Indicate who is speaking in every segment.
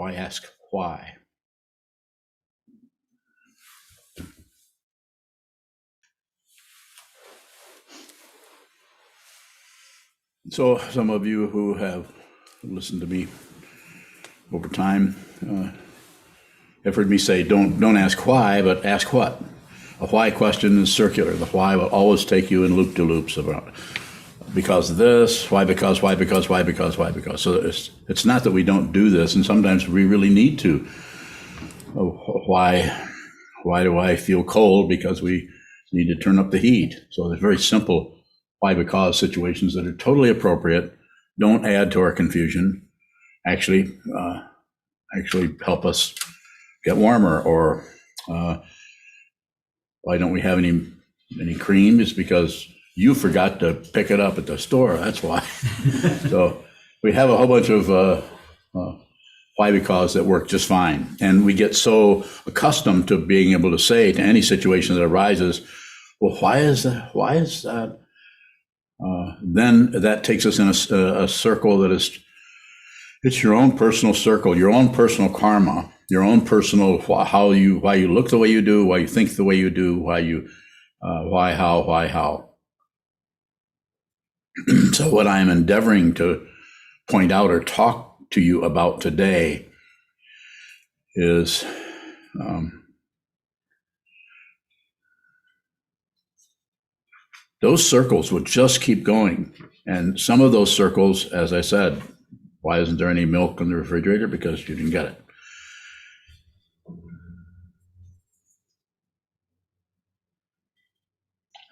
Speaker 1: Why ask why? So some of you who have listened to me over time have heard me say, don't ask why, but ask what. A why question is circular. The why will always take you in loop-de-loops about because of this, why, because, why, because, why, because, why, because. So it's not that we don't do this, and sometimes we really need to. Why do I feel cold? Because we need to turn up the heat. So there's very simple why, because situations that are totally appropriate, don't add to our confusion, actually help us get warmer. Or why don't we have any cream? Is because you forgot to pick it up at the store. That's why. So we have a whole bunch of why because that work just fine. And we get so accustomed to being able to say to any situation that arises, well, why is that? Why is that? Then that takes us in a circle that is, it's your own personal circle, your own personal karma, your own personal why you look the way you do, why you think the way you do, why, how. So what I'm endeavoring to point out or talk to you about today is those circles would just keep going. And some of those circles, as I said, why isn't there any milk in the refrigerator? Because you didn't get it.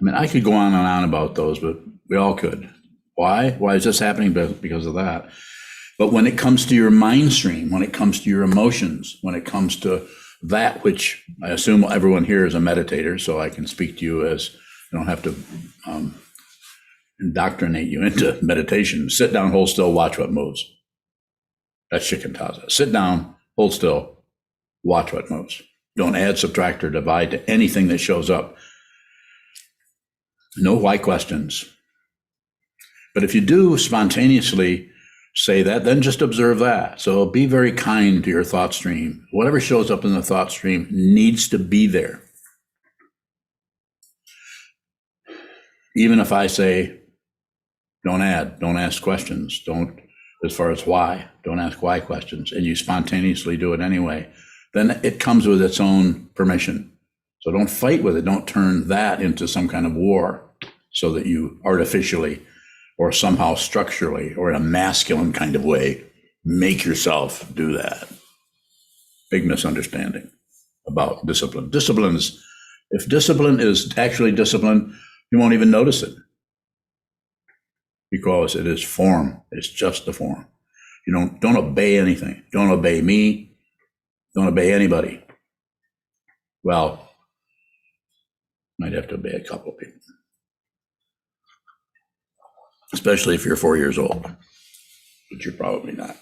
Speaker 1: I mean, I could go on and on about those, but we all could. Why? Why is this happening? Because of that. But when it comes to your mind stream, when it comes to your emotions, when it comes to that, which I assume everyone here is a meditator, so I can speak to you as I don't have to indoctrinate you into meditation. Sit down, hold still, watch what moves. That's Shikantaza. Sit down, hold still, watch what moves. Don't add, subtract, or divide to anything that shows up. No why questions. But if you do spontaneously say that, then just observe that. So be very kind to your thought stream. Whatever shows up in the thought stream needs to be there. Even if I say, don't add, don't ask questions, don't, as far as why, don't ask why questions, and you spontaneously do it anyway, then it comes with its own permission. So don't fight with it. Don't turn that into some kind of war so that you artificially or somehow structurally or in a masculine kind of way make yourself do that. Big misunderstanding about discipline. Discipline is, if discipline is actually discipline, you won't even notice it because it is form. It's just the form. You don't obey anything. Don't obey me. Don't obey anybody. Well, might have to obey a couple of people, especially if you're 4 years old, but you're probably not.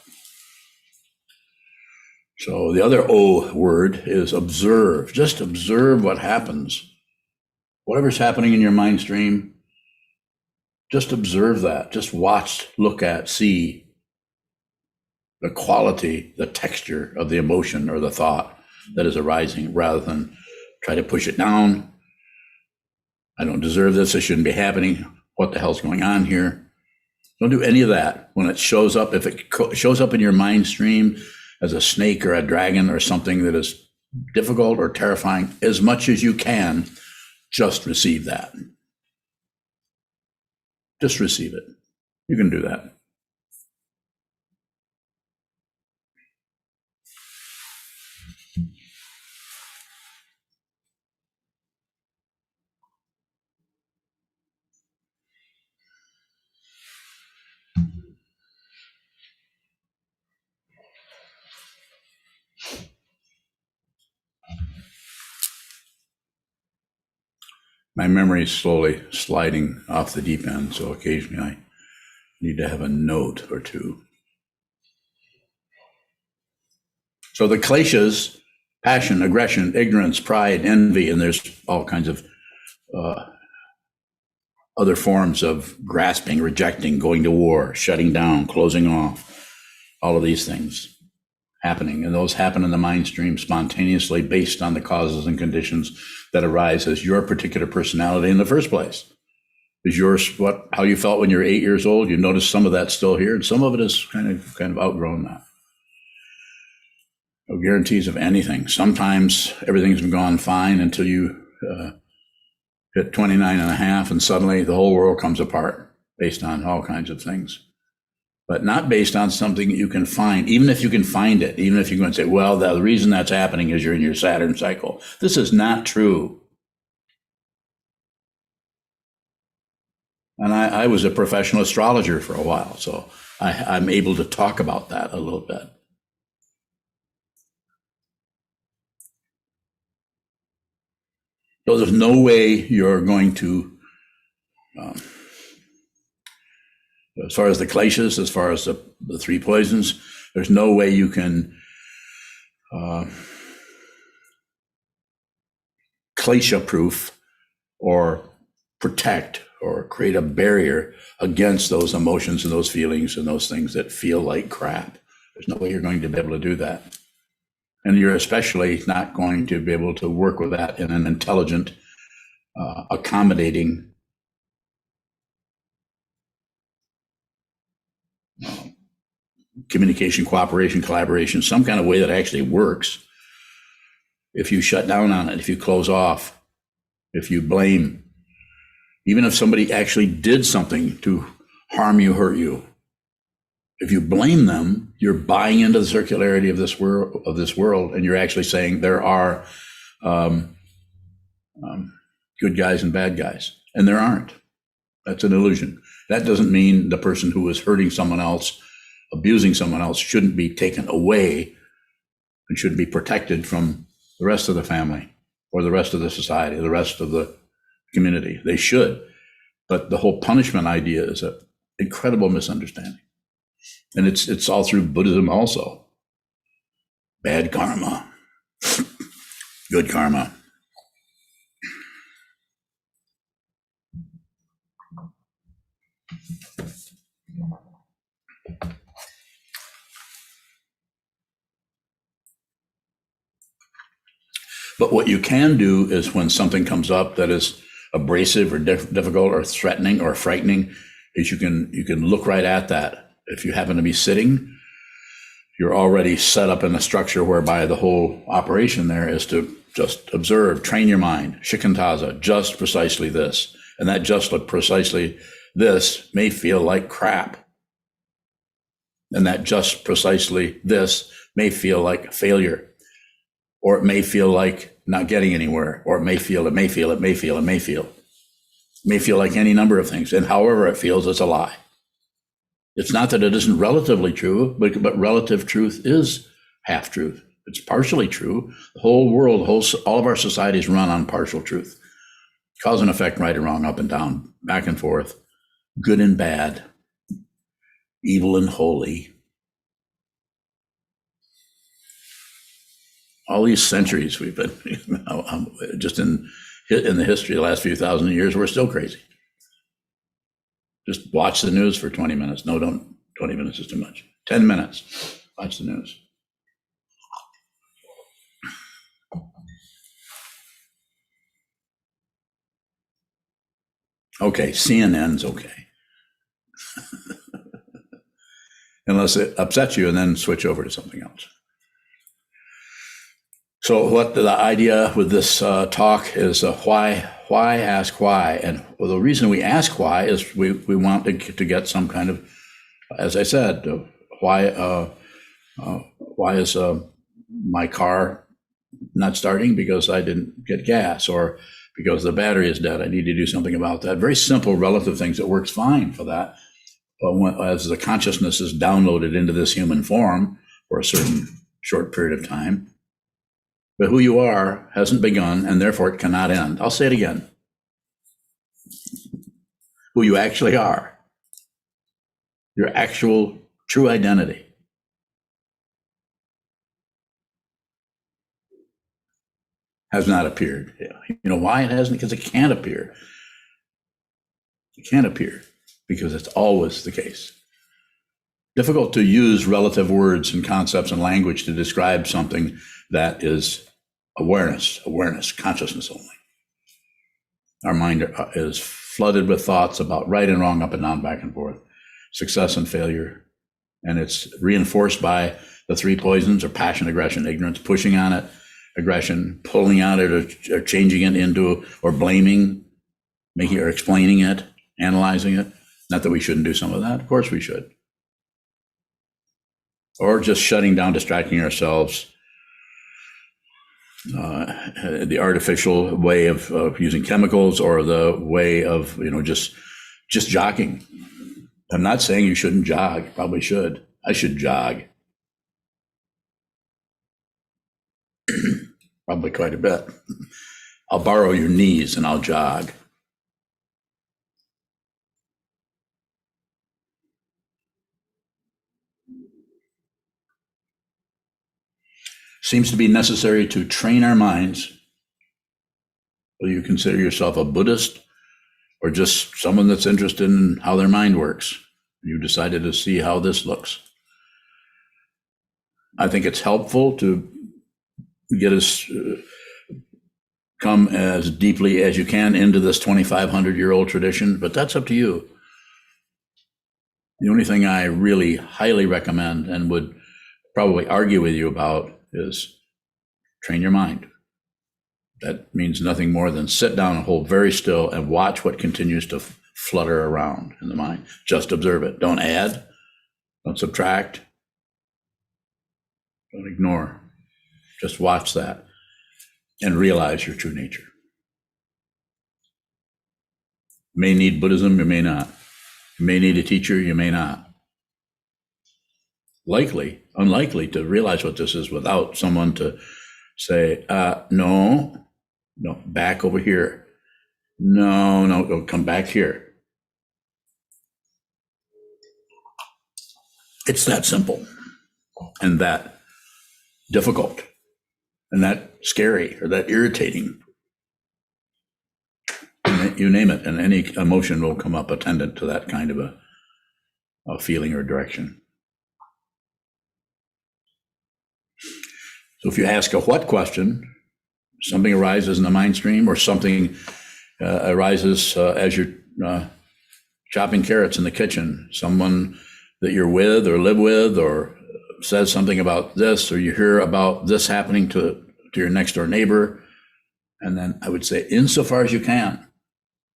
Speaker 1: So the other O word is observe. Just observe what happens. Whatever's happening in your mind stream, just observe that. Just watch, look at, see the quality, the texture of the emotion or the thought that is arising rather than try to push it down. I don't deserve this. This shouldn't be happening. What the hell's going on here? Don't do any of that. When it shows up, if it shows up in your mind stream as a snake or a dragon or something that is difficult or terrifying, as much as you can, just receive that. Just receive it. You can do that. My memory is slowly sliding off the deep end, so occasionally I need to have a note or two. So the kleshas, passion, aggression, ignorance, pride, envy, and there's all kinds of other forms of grasping, rejecting, going to war, shutting down, closing off, all of these things. happening, and those happen in the mind stream spontaneously based on the causes and conditions that arise as your particular personality in the first place. Is yours how you felt when you were 8 years old? You notice some of that's still here, and some of it is kind of outgrown that. No guarantees of anything. Sometimes everything's gone fine until you hit 29 and a half, and suddenly the whole world comes apart based on all kinds of things. But not based on something you can find, even if you can find it, even if you can say, well, the reason that's happening is you're in your Saturn cycle. This is not true. And I was a professional astrologer for a while, so I'm able to talk about that a little bit. So there's no way you're going to, as far as the kleshas, as far as the three poisons, there's no way you can klesha-proof or protect or create a barrier against those emotions and those feelings and those things that feel like crap. There's no way you're going to be able to do that. And you're especially not going to be able to work with that in an intelligent, accommodating, communication, cooperation, collaboration, some kind of way that actually works. If you shut down on it, if you close off, if you blame, even if somebody actually did something to harm you, hurt you, if you blame them, you're buying into the circularity of this world, and you're actually saying there are good guys and bad guys, and there aren't. That's an illusion. That doesn't mean the person who is hurting someone else, abusing someone else, shouldn't be taken away and should be protected from the rest of the family or the rest of the society, the rest of the community. They should. But the whole punishment idea is an incredible misunderstanding. And it's all through Buddhism also. Bad karma, good karma. But what you can do is when something comes up that is abrasive or difficult or threatening or frightening, is you can look right at that. If you happen to be sitting, you're already set up in a structure whereby the whole operation there is to just observe, train your mind, Shikantaza, just precisely this. And that just precisely this may feel like crap. And that just precisely this may feel like failure. Or it may feel like not getting anywhere, or it may feel like any number of things. And however it feels, it's a lie. It's not that it isn't relatively true, but relative truth is half truth. It's partially true. The whole world, all of our societies run on partial truth. Cause and effect, right and wrong, up and down, back and forth, good and bad, evil and holy. All these centuries we've been, just in the history of the last few thousand years, we're still crazy. Just watch the news for 20 minutes. No, don't. 20 minutes is too much. 10 minutes. Watch the news. Okay, CNN's okay. Unless it upsets you, and then switch over to something else. So what the idea with this talk is why ask why? And the reason we ask why is we want to get some kind of, as I said, why is my car not starting? Because I didn't get gas, or because the battery is dead. I need to do something about that. Very simple relative things. It works fine for that. But as the consciousness is downloaded into this human form for a certain short period of time, but who you are hasn't begun, and therefore it cannot end. I'll say it again. Who you actually are, your actual true identity, has not appeared. You know why it hasn't? Because it can't appear. It can't appear because it's always the case. difficult to use relative words and concepts and language to describe something that is awareness, consciousness only. Our mind is flooded with thoughts about right and wrong, up and down, back and forth, success and failure. And it's reinforced by the three poisons, or passion, aggression, ignorance, pushing on it, aggression, pulling on it, or changing it into, or blaming, making or explaining it, analyzing it. Not that we shouldn't do some of that. Of course we should. Or just shutting down, distracting ourselves. The artificial way of using chemicals, or the way of, just jogging. I'm not saying you shouldn't jog. You probably should. I should jog. Probably quite a bit. I'll borrow your knees and I'll jog. Seems to be necessary to train our minds. Whether you consider yourself a Buddhist or just someone that's interested in how their mind works, you decided to see how this looks. I think it's helpful to get us come as deeply as you can into this 2,500-year-old tradition, but that's up to you. The only thing I really highly recommend and would probably argue with you about is train your mind. That means nothing more than sit down and hold very still and watch what continues to flutter around in the mind. Just observe it. Don't add, don't subtract, don't ignore. Just watch that and realize your true nature. You may need Buddhism, you may not. You may need a teacher, you may not. Unlikely to realize what this is without someone to say, no, back over here. No, come back here. It's that simple and that difficult and that scary or that irritating. You name it, and any emotion will come up attendant to that kind of a feeling or direction. So if you ask a what question, something arises in the mind stream, or something arises as you're chopping carrots in the kitchen, someone that you're with or live with, or says something about this, or you hear about this happening to your next door neighbor. And then I would say, insofar as you can,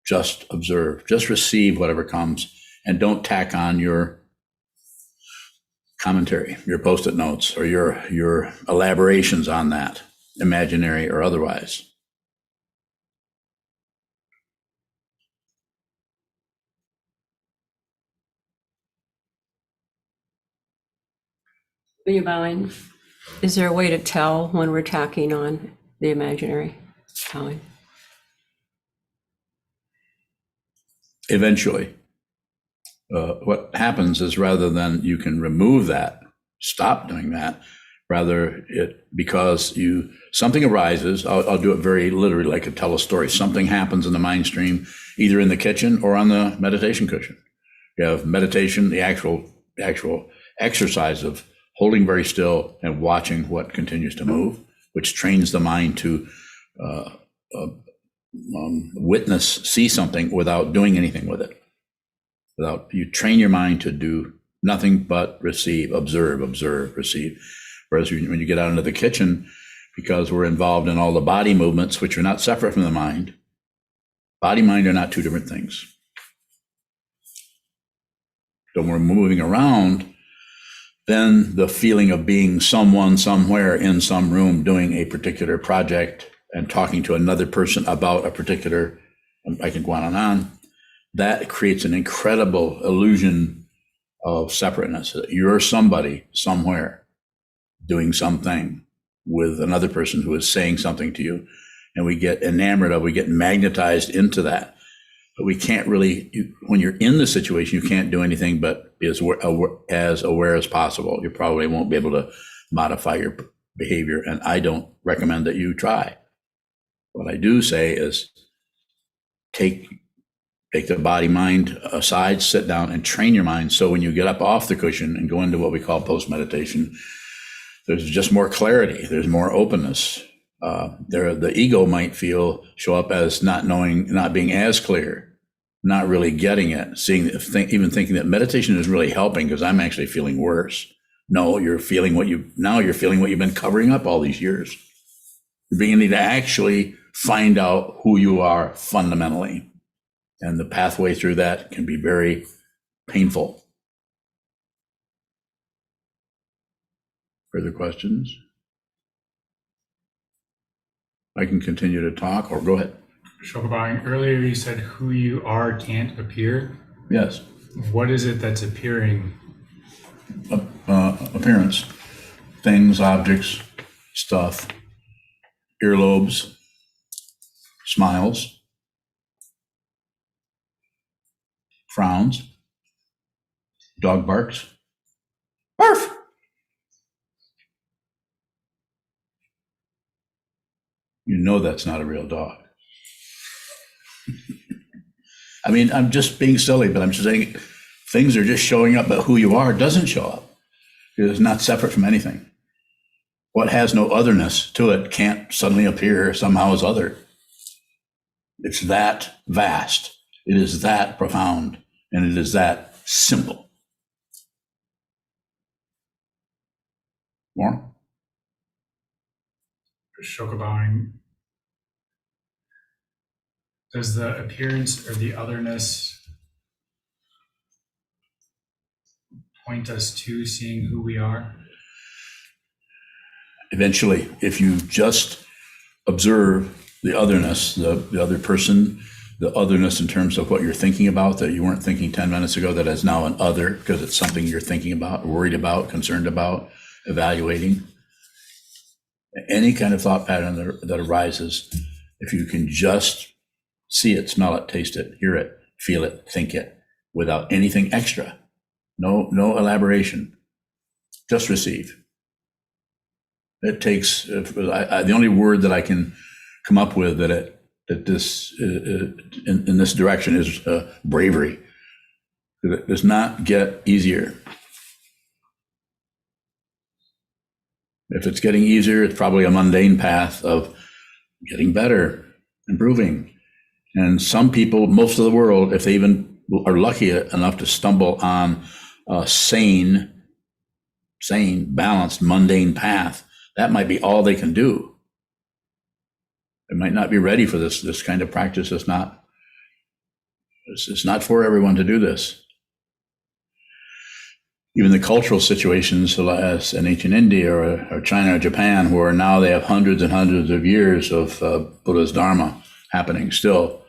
Speaker 1: just observe, just receive whatever comes, and don't tack on your commentary, your post-it notes, or your elaborations on that, imaginary or otherwise.
Speaker 2: Are you bowing? Is there a way to tell when we're tacking on the imaginary? Bowing.
Speaker 1: Eventually. What happens is, rather than you can remove that, stop doing that, rather because something arises. I'll do it very literally, like I tell a story. Something happens in the mind stream, either in the kitchen or on the meditation cushion. You have meditation, the actual exercise of holding very still and watching what continues to move, which trains the mind to see something without doing anything with it. You train your mind to do nothing but receive, observe, receive. Whereas when you get out into the kitchen, because we're involved in all the body movements, which are not separate from the mind, body and mind are not two different things. So when we're moving around, then the feeling of being someone somewhere in some room doing a particular project and talking to another person about a particular, I can go on and on, that creates an incredible illusion of separateness. You're somebody somewhere doing something with another person who is saying something to you, and we get enamored of, we get magnetized into that. But we can't really, when you're in the situation, you can't do anything but be as aware as possible. You probably won't be able to modify your behavior, and I don't recommend that you try. What I do say is take Take the body mind aside, sit down and train your mind. So when you get up off the cushion and go into what we call post-meditation, there's just more clarity. There's more openness. The ego might show up as not knowing, not being as clear, not really getting it, even thinking that meditation is really helping because I'm actually feeling worse. No, you're feeling what you've been covering up all these years. You're beginning to actually find out who you are fundamentally. And the pathway through that can be very painful. Further questions? I can continue to talk, or go ahead.
Speaker 3: Sokuzan, earlier you said who you are can't appear.
Speaker 1: Yes.
Speaker 3: What is it that's appearing?
Speaker 1: Appearance. Things, objects, stuff, earlobes, smiles, frowns, dog barks, barf. You know that's not a real dog. I mean, I'm just being silly, but I'm just saying things are just showing up, but who you are doesn't show up. It is not separate from anything. What has no otherness to it can't suddenly appear somehow as other. It's that vast. It is that profound, and it is that simple. More?
Speaker 3: Sokuzan, does the appearance or the otherness point us to seeing who we are?
Speaker 1: Eventually, if you just observe the otherness, the other person, the otherness in terms of what you're thinking about that you weren't thinking 10 minutes ago, that is now an other because it's something you're thinking about, worried about, concerned about, evaluating. Any kind of thought pattern that arises, if you can just see it, smell it, taste it, hear it, feel it, think it, without anything extra, no elaboration, just receive. It takes, the only word that I can come up with that this in this direction is bravery. It does not get easier. If it's getting easier, it's probably a mundane path of getting better, improving. And some people, most of the world, if they even are lucky enough to stumble on a sane, balanced, mundane path, that might be all they can do. They might not be ready for this kind of practice. It's not for everyone to do this. Even the cultural situations as in ancient India or China or Japan, where now they have hundreds and hundreds of years of Buddha's Dharma happening still,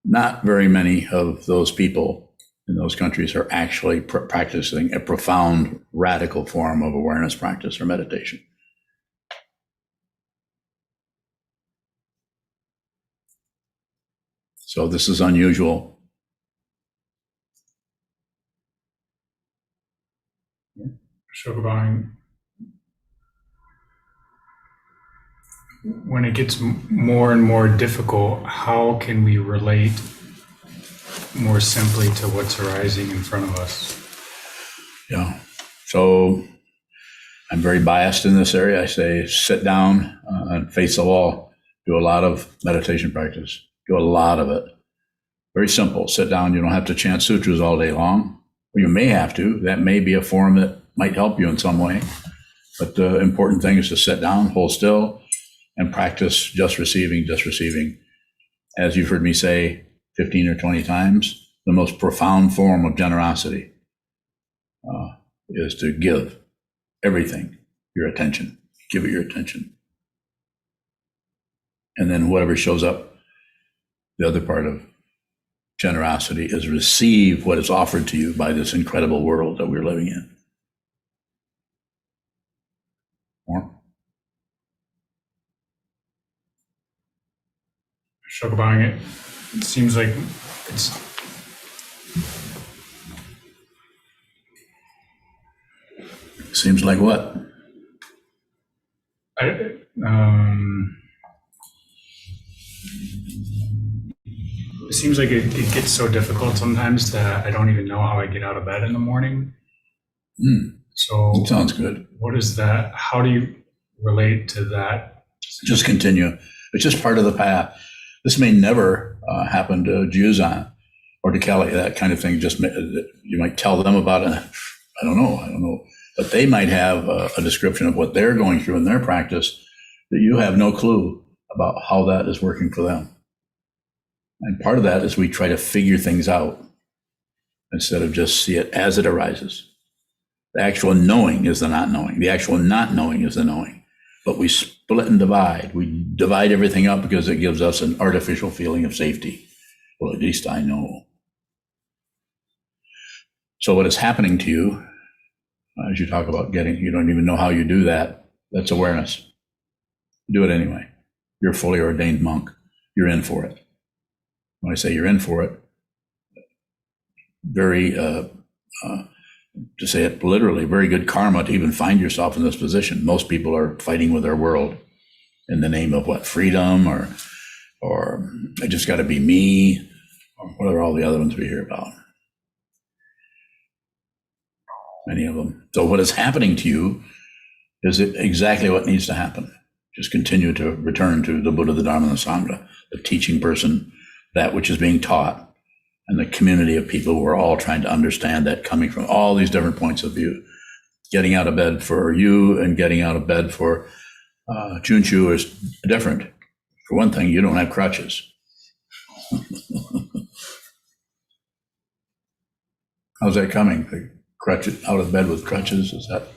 Speaker 1: not very many of those people in those countries are actually practicing a profound, radical form of awareness practice or meditation. So this is unusual.
Speaker 3: Sokuzan, when it gets more and more difficult, how can we relate more simply to what's arising in front of us?
Speaker 1: Yeah. So I'm very biased in this area. I say sit down and face the wall. Do a lot of meditation practice. Do a lot of it. Very simple. Sit down. You don't have to chant sutras all day long. You may have to. That may be a form that might help you in some way. But the important thing is to sit down, hold still, and practice just receiving, just receiving. As you've heard me say 15 or 20 times, the most profound form of generosity is to give everything your attention. Give it your attention. And then whatever shows up, the other part of generosity is receive what is offered to you by this incredible world that we're living in. More?
Speaker 3: Sokuzan, it seems like it's
Speaker 1: Seems like what?
Speaker 3: it seems like it gets so difficult sometimes that I don't even know how I get out of bed in the morning. So
Speaker 1: That sounds good.
Speaker 3: what is that? How do you relate to that?
Speaker 1: Just continue. It's just part of the path. This may never happen to Juzan or to Kelly, that kind of thing. Just you might tell them about it. I don't know. But they might have a description of what they're going through in their practice that you have no clue about how that is working for them. And part of that is we try to figure things out instead of just see it as it arises. The actual knowing is the not knowing. The actual not knowing is the knowing. But we split and divide. We divide everything up because it gives us an artificial feeling of safety. Well, at least I know. So what is happening to you, as you talk about you don't even know how you do that, that's awareness. Do it anyway. You're a fully ordained monk. You're in for it. When I say you're in for it, very, to say it literally, very good karma to even find yourself in this position. Most people are fighting with their world in the name of what, freedom or I just got to be me, or what are all the other ones we hear about? Many of them. So what is happening to you is exactly what needs to happen. Just continue to return to the Buddha, the Dharma, and the Sangha, the teaching person, that which is being taught, and the community of people who are all trying to understand that, coming from all these different points of view. Getting out of bed for you and getting out of bed for Junchu is different. For one thing, you don't have crutches. How's that coming? The crutches, out of bed with crutches, is that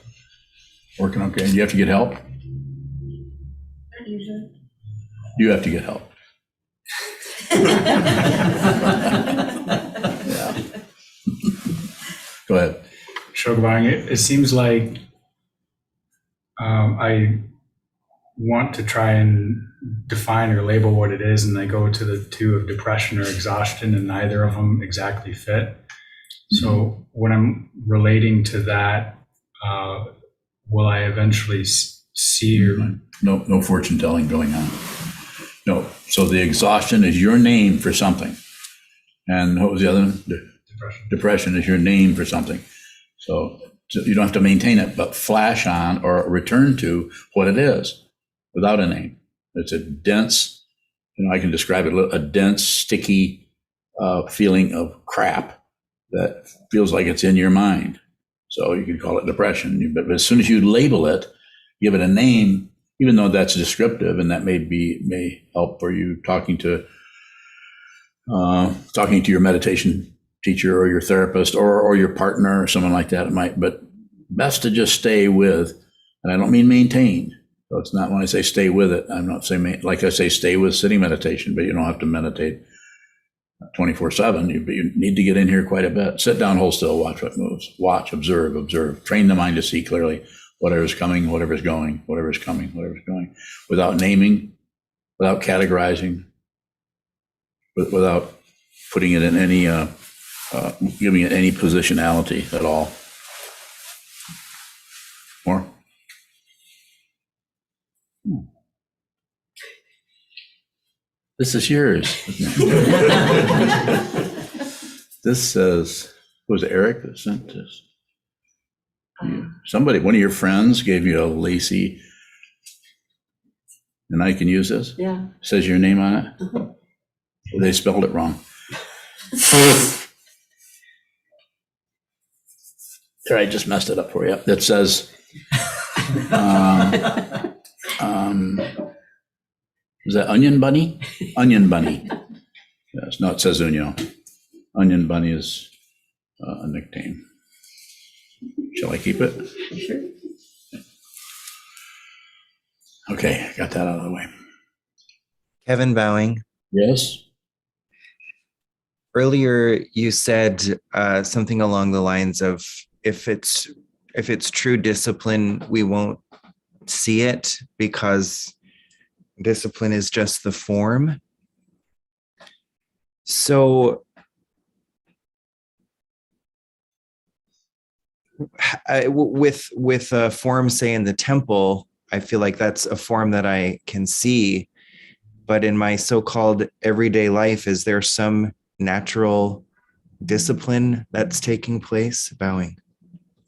Speaker 1: working okay? Do you have to get help?
Speaker 4: Not usually.
Speaker 1: You have to get help. Yeah. Go ahead.
Speaker 3: Shogabang, it seems like I want to try and define or label what it is, and I go to the two of depression or exhaustion, and neither of them exactly fit. So when I'm relating to that, will I eventually see or...
Speaker 1: No fortune telling going on. No. So the exhaustion is your name for something. And what was the other one? Depression is your name for something. So you don't have to maintain it, but flash on or return to what it is without a name. It's a dense, I can describe it, a dense, sticky feeling of crap that feels like it's in your mind. So you could call it depression. But as soon as you label it, give it a name, even though that's descriptive, and that may help for you talking to your meditation teacher or your therapist or your partner or someone like that. It might, but best to just stay with, and I don't mean maintain. So it's not when I say stay with it, I'm not saying, like I say, stay with sitting meditation, but you don't have to meditate 24/7. You need to get in here quite a bit. Sit down, hold still, watch what moves. Watch, observe. Train the mind to see clearly whatever is coming, whatever is going, whatever is coming, whatever is going, without naming, without categorizing, without putting it in any, giving it any positionality at all. More? This is yours. This says, was it Eric that sent this? Somebody, one of your friends gave you a lacy, and I can use this?
Speaker 2: Yeah.
Speaker 1: Says your name on it? They spelled it wrong. There, I just messed it up for you. That says, is that Onion Bunny? Onion Bunny. Yes, no, it says Unyo. Onion Bunny is a nickname. Shall I keep it?
Speaker 2: Sure.
Speaker 1: Okay, got that out of the way.
Speaker 5: Kevin Bowing.
Speaker 1: Yes?
Speaker 5: Earlier, you said something along the lines of, if it's true discipline, we won't see it because discipline is just the form. So with a form, say in the temple, I feel like that's a form that I can see. But in my so-called everyday life, is there some natural discipline that's taking place? Bowing.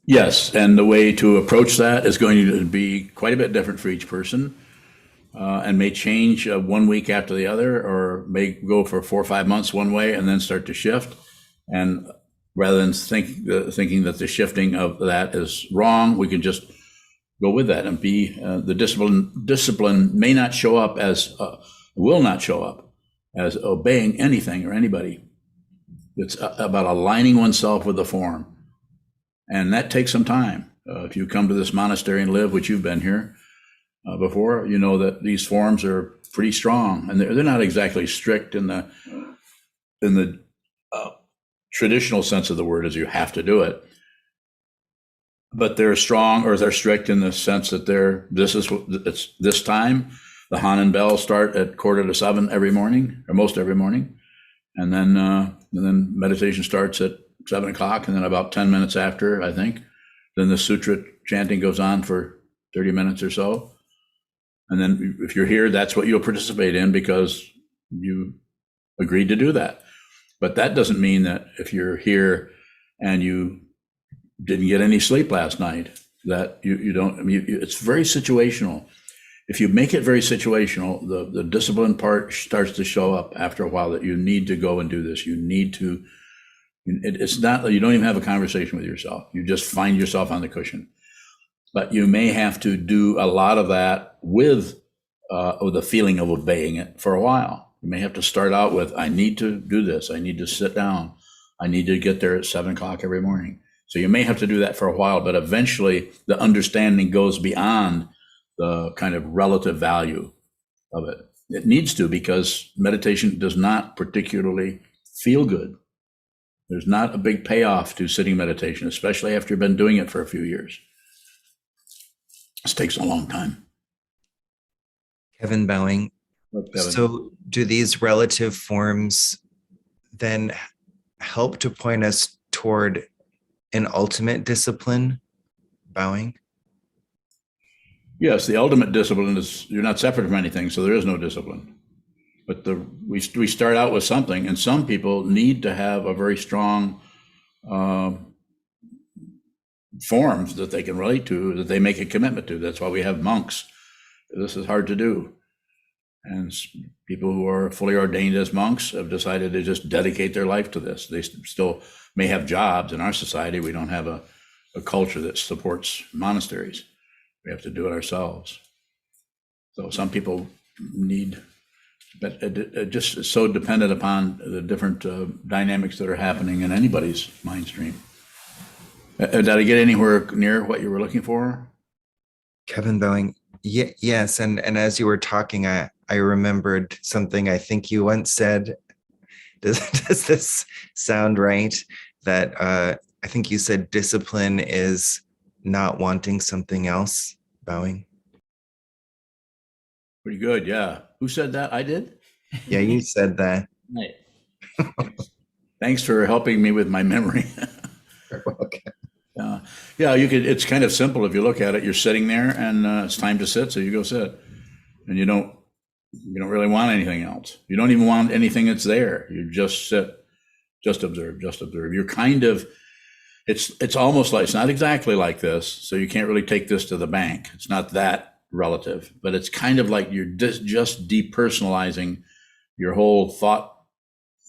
Speaker 1: Yes, and the way to approach that is going to be quite a bit different for each person, and may change 1 week after the other, or may go for 4 or 5 months one way and then start to shift. And rather than thinking that the shifting of that is wrong, we can just go with that and be the discipline may not show up as will not show up as obeying anything or anybody. It's about aligning oneself with the form. And that takes some time. If you come to this monastery and live, which you've been here before, you know that these forms are pretty strong, and they're not exactly strict in the traditional sense of the word, as you have to do it. But they're strong, or they're strict in the sense that it's this time. The Hanan bells start at 6:45 every morning, or most every morning, and then meditation starts at 7 o'clock, and then about 10 minutes after, I think, then the sutra chanting goes on for 30 minutes or so. And then if you're here, that's what you'll participate in because you agreed to do that. But that doesn't mean that if you're here and you didn't get any sleep last night, that you don't, I mean, it's very situational. If you make it very situational, the discipline part starts to show up after a while, that you need to go and do this. You need to, it's not, you don't even have a conversation with yourself. You just find yourself on the cushion. But you may have to do a lot of that with the feeling of obeying it for a while. You may have to start out with, I need to do this. I need to sit down. I need to get there at 7 o'clock every morning. So you may have to do that for a while, but eventually the understanding goes beyond the kind of relative value of it. It needs to, because meditation does not particularly feel good. There's not a big payoff to sitting meditation, especially after you've been doing it for a few years. This takes a long time.
Speaker 5: Kevin, bowing.
Speaker 1: Kevin.
Speaker 5: So do these relative forms then help to point us toward an ultimate discipline? Bowing?
Speaker 1: Yes, the ultimate discipline is you're not separate from anything, so there is no discipline. But we start out with something, and some people need to have a very strong forms that they can relate to, that they make a commitment to. That's why we have monks. This is hard to do. And people who are fully ordained as monks have decided to just dedicate their life to this. They still may have jobs. In our society, we don't have a culture that supports monasteries. We have to do it ourselves. So some people need, but it just is so dependent upon the different dynamics that are happening in anybody's mind stream. Did I get anywhere near what you were looking for?
Speaker 5: Kevin, bowing. Yes. And as you were talking, I remembered something I think you once said. Does this sound right? That I think you said discipline is not wanting something else. Bowing.
Speaker 1: Pretty good, yeah. Who said that? I did?
Speaker 5: Yeah, you said that.
Speaker 1: Right. Thanks for helping me with my memory.
Speaker 5: Okay.
Speaker 1: Yeah, you could. It's kind of simple if you look at it. You're sitting there, and it's time to sit, so you go sit, and you don't really want anything else. You don't even want anything that's there. You just sit, just observe, just observe. You're kind of. It's almost like, it's not exactly like this, so you can't really take this to the bank. It's not that relative, but it's kind of like you're just depersonalizing your whole thought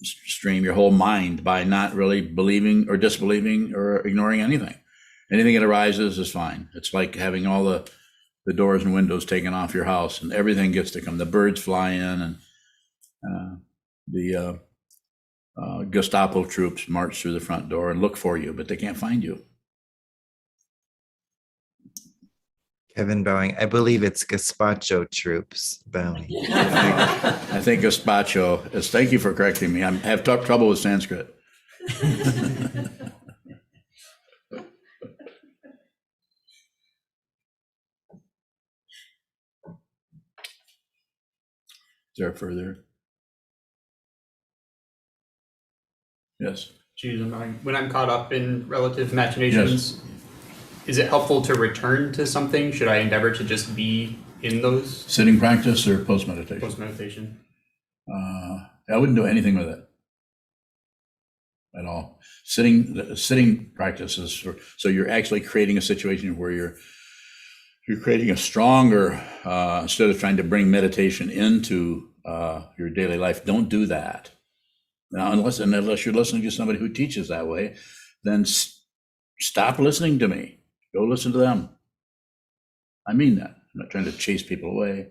Speaker 1: stream, your whole mind, by not really believing or disbelieving or ignoring anything. Anything that arises is fine. It's like having all the doors and windows taken off your house, and everything gets to come. The birds fly in, and the Gestapo troops march through the front door and look for you, but they can't find you.
Speaker 5: Kevin, bowing. I believe it's Gazpacho troops bowing.
Speaker 1: I think Gazpacho is. Thank you for correcting me. I have trouble with Sanskrit. Is there further? Yes.
Speaker 4: When I'm caught up in relative machinations, is it helpful to return to something? Should I endeavor to just be in those
Speaker 1: Sitting practice or post meditation?
Speaker 4: post meditation?
Speaker 1: I wouldn't do anything with it at all. Sitting practices, so you're actually creating a situation where you're creating a stronger, instead of trying to bring meditation into your daily life. Don't do that. Now, unless you're listening to somebody who teaches that way, then stop listening to me. Go listen to them. I mean that. I'm not trying to chase people away.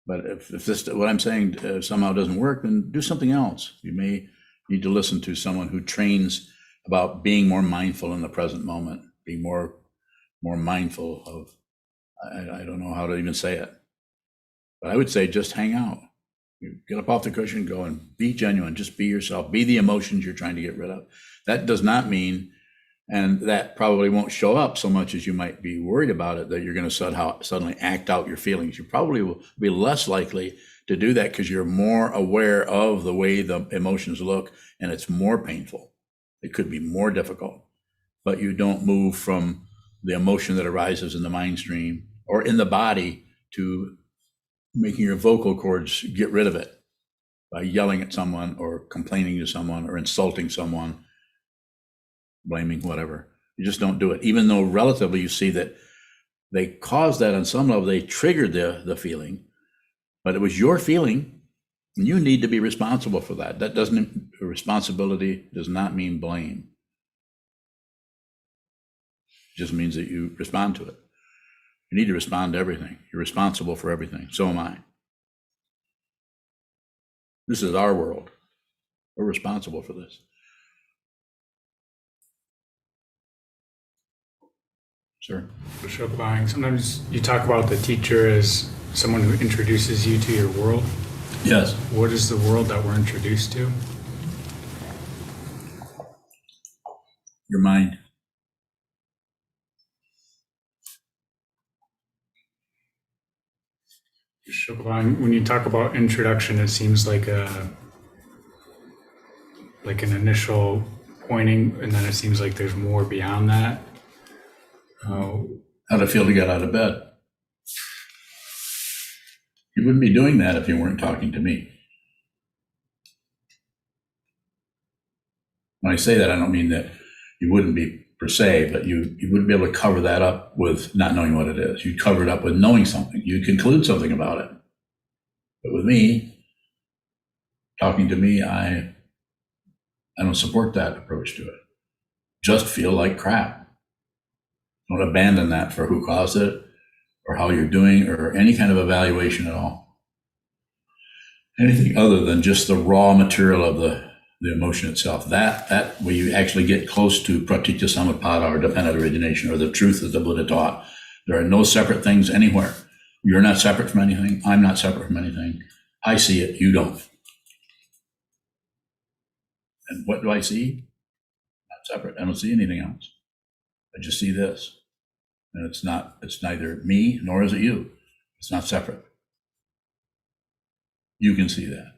Speaker 1: But if this, what I'm saying somehow doesn't work, then do something else. You may need to listen to someone who trains about being more mindful in the present moment, being more mindful of, I don't know how to even say it. But I would say just hang out. You get up off the cushion, go and be genuine. Just be yourself. Be the emotions you're trying to get rid of. That does not mean, and that probably won't show up so much as you might be worried about it, that you're going to suddenly act out your feelings. You probably will be less likely to do that because you're more aware of the way the emotions look, and it's more painful. It could be more difficult, but you don't move from the emotion that arises in the mind stream or in the body to making your vocal cords get rid of it by yelling at someone or complaining to someone or insulting someone, blaming, whatever. You just don't do it. Even though relatively you see that they caused that on some level, they triggered the feeling, but it was your feeling and you need to be responsible for that. That doesn't, responsibility does not mean blame. It just means that you respond to it. You need to respond to everything. You're responsible for everything. So am I. This is our world. We're responsible for this. Sir?
Speaker 3: Sometimes you talk about the teacher as someone who introduces you to your world.
Speaker 1: Yes.
Speaker 3: What is the world that we're introduced to?
Speaker 1: Your mind.
Speaker 3: When you talk about introduction, it seems like an initial pointing, and then it seems like there's more beyond that.
Speaker 1: How'd it feel to get out of bed? You wouldn't be doing that if you weren't talking to me. When I say that, I don't mean that you wouldn't be per se, but you wouldn't be able to cover that up with not knowing what it is. You'd cover it up with knowing something. You'd conclude something about it. But with me, talking to me, I don't support that approach to it. Just feel like crap. Don't abandon that for who caused it or how you're doing or any kind of evaluation at all. Anything other than just the raw material of the emotion itself. That where you actually get close to pratitya samutpada or dependent origination or the truth that the Buddha taught. There are no separate things anywhere. You're not separate from anything. I'm not separate from anything. I see it. You don't. And what do I see? Not separate. I don't see anything else. I just see this. And it's neither me nor is it you. It's not separate. You can see that.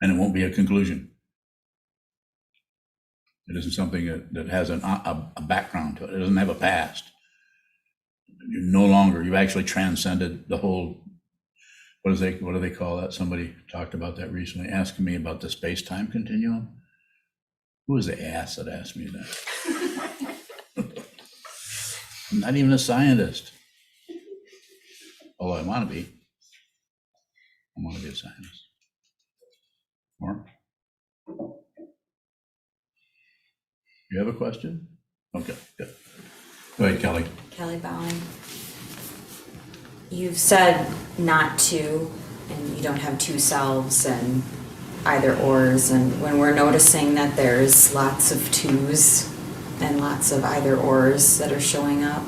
Speaker 1: And it won't be a conclusion. It isn't something that has a background to it. It doesn't have a past. You're no longer, you actually transcended the whole, what do they call that? Somebody talked about that recently, asking me about the space-time continuum. Who was the ass that asked me that? I'm not even a scientist. Although I want to be. I want to be a scientist. Or? You have a question? Okay, good. Go ahead, Kelly.
Speaker 6: Kelly Bowen. You've said not to, and you don't have two selves and either ors. And when we're noticing that there's lots of twos and lots of either ors that are showing up,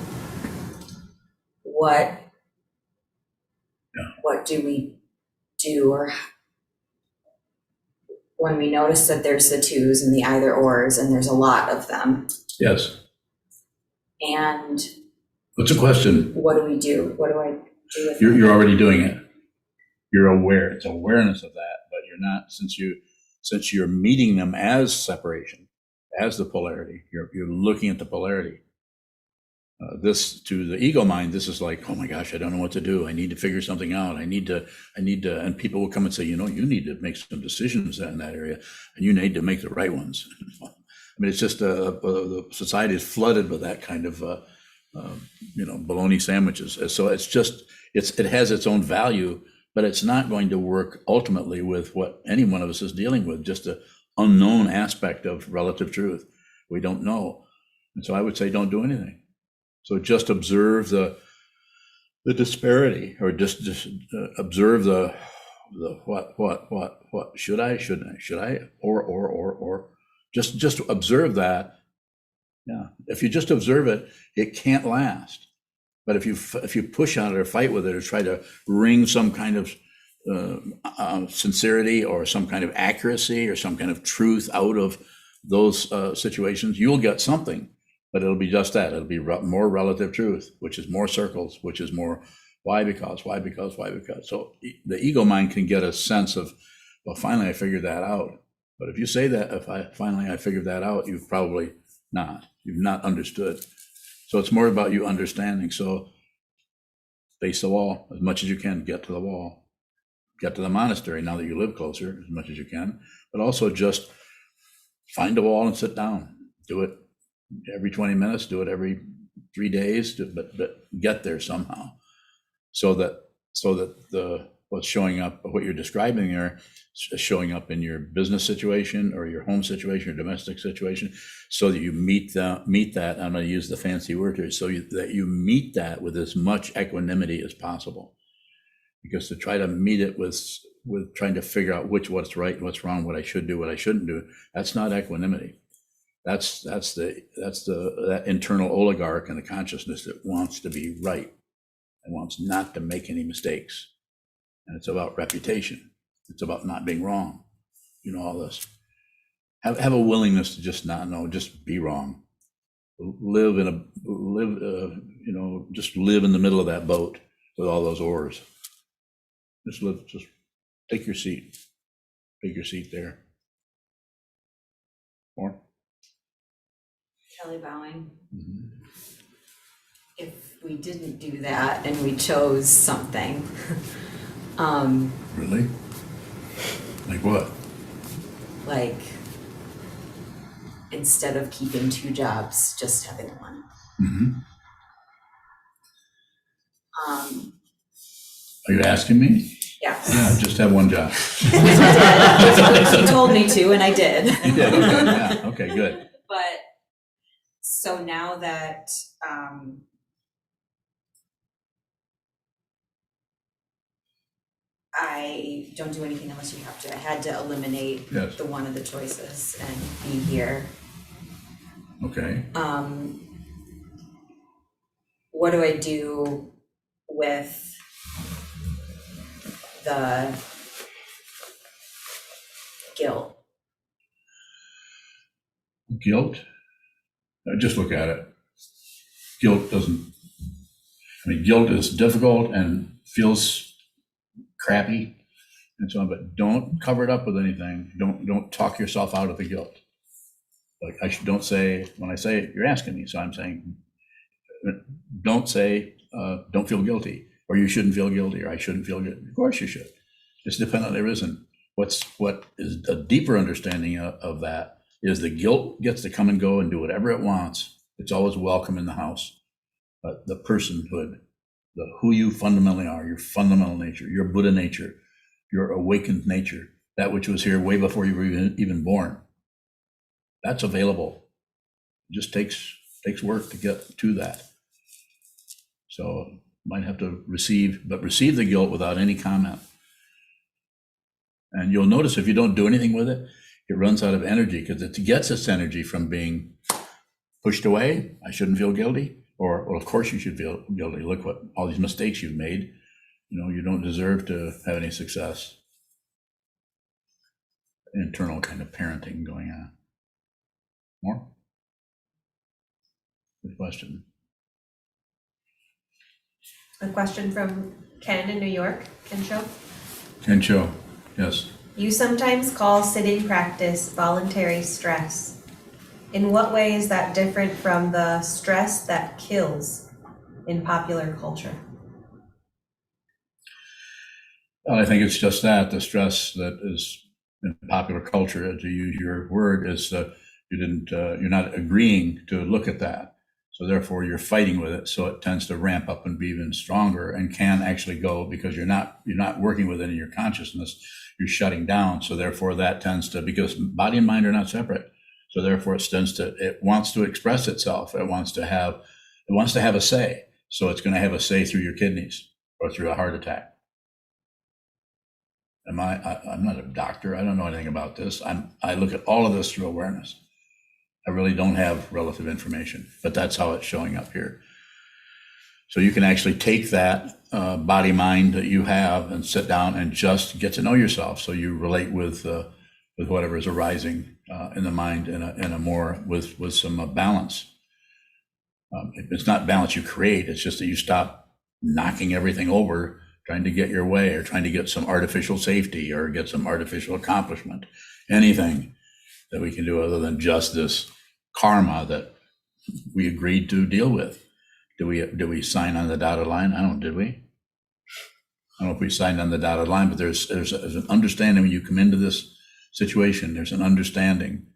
Speaker 6: what do we do? Or when we notice that there's the twos and the either ors and there's a lot of them.
Speaker 1: Yes.
Speaker 6: And
Speaker 1: what's the question?
Speaker 6: what do we do? What do I do with
Speaker 1: You're already doing it. You're aware. It's awareness of that, but you're not, since you're meeting them as separation, as the polarity, you're looking at the polarity. This to the ego mind, this is like, oh my gosh, I don't know what to do. I need to figure something out. I need to, and people will come and say, you need to make some decisions in that area, and you need to make the right ones. I mean, it's just the society is flooded with that kind of, bologna sandwiches. So it's just, it has its own value, but it's not going to work ultimately with what any one of us is dealing with, just the unknown aspect of relative truth. We don't know. And so I would say, don't do anything. So just observe the disparity, or just observe the what should I, or just observe that. Yeah, if you just observe it, it can't last. But if you push on it or fight with it or try to wring some kind of sincerity or some kind of accuracy or some kind of truth out of those situations, you'll get something. But it'll be just that. It'll be more relative truth, which is more circles, which is more why, because. So the ego mind can get a sense of, well, finally I figured that out. But if you say that, if I figured that out, you've probably not. You've not understood. So it's more about you understanding. So face the wall as much as you can. Get to the wall. Get to the monastery now that you live closer as much as you can. But also just find a wall and sit down. Do it every 20 minutes, do it every 3 days, but get there somehow, so that what's showing up, what you're describing there, is showing up in your business situation or your home situation or domestic situation, so that you meet that. I'm going to use the fancy word here, that you meet that with as much equanimity as possible, because to try to meet it with trying to figure out what's right, what's wrong, what I should do, what I shouldn't do, that's not equanimity. That's that internal oligarch in the consciousness that wants to be right and wants not to make any mistakes. And it's about reputation. It's about not being wrong. All this. Have a willingness to just not know, just be wrong. Just live in the middle of that boat with all those oars. Just take your seat. Take your seat there. More.
Speaker 6: Kelly bowing.
Speaker 1: Mm-hmm.
Speaker 6: If we didn't do that and we chose something,
Speaker 1: Really? Like what?
Speaker 6: like instead of keeping 2 jobs, just having one.
Speaker 1: Mm-hmm. Are you asking me?
Speaker 6: Yes.
Speaker 1: Yeah, just have one job.
Speaker 6: You told me to, and I did.
Speaker 1: You did, okay, yeah, okay, good.
Speaker 6: But so now that I don't do anything unless you have to, I had to eliminate
Speaker 1: Yes.
Speaker 6: the one of the choices and be here.
Speaker 1: Okay.
Speaker 6: What do I do with the guilt?
Speaker 1: Guilt? Just look at it. Guilt is difficult and feels crappy and so on, but don't cover it up with anything. Don't talk yourself out of the guilt. Like don't say, when I say it, you're asking me, so I'm saying, don't say, don't feel guilty, or you shouldn't feel guilty, or I shouldn't feel guilty. Of course you should. It's dependent. There isn't. What is a deeper understanding of that is the guilt gets to come and go and do whatever it wants. It's always welcome in the house. But the personhood, who you fundamentally are, your fundamental nature, your Buddha nature, your awakened nature, that which was here way before you were even born, that's available. It just takes work to get to that. So might have to receive the guilt without any comment. And you'll notice if you don't do anything with it, it runs out of energy, because it gets its energy from being pushed away. I shouldn't feel guilty. Or, well, of course you should feel guilty. Look what all these mistakes you've made. You don't deserve to have any success. Internal kind of parenting going on. More? Good question.
Speaker 7: A question from Ken in New York.
Speaker 1: Kencho, yes.
Speaker 7: You sometimes call sitting practice voluntary stress. In what way is that different from the stress that kills in popular culture?
Speaker 1: Well, I think it's just that the stress that is in popular culture, to use your word, is you're not agreeing to look at that. So therefore you're fighting with it. So it tends to ramp up and be even stronger and can actually go, because you're not working with it in your consciousness, you're shutting down. So therefore that tends to, because body and mind are not separate. So therefore it wants to express itself. It wants to have a say. So it's going to have a say through your kidneys or through a heart attack. I'm not a doctor. I don't know anything about this. I look at all of this through awareness. I really don't have relative information, but that's how it's showing up here. So you can actually take that body mind that you have and sit down and just get to know yourself. So you relate with whatever is arising in the mind in a more with some balance. It's not balance you create. It's just that you stop knocking everything over, trying to get your way, or trying to get some artificial safety or get some artificial accomplishment. Anything that we can do other than just this karma that we agreed to deal with. Did we sign on the dotted line? Did we? I don't know if we signed on the dotted line, but there's an understanding when you come into this situation. There's an understanding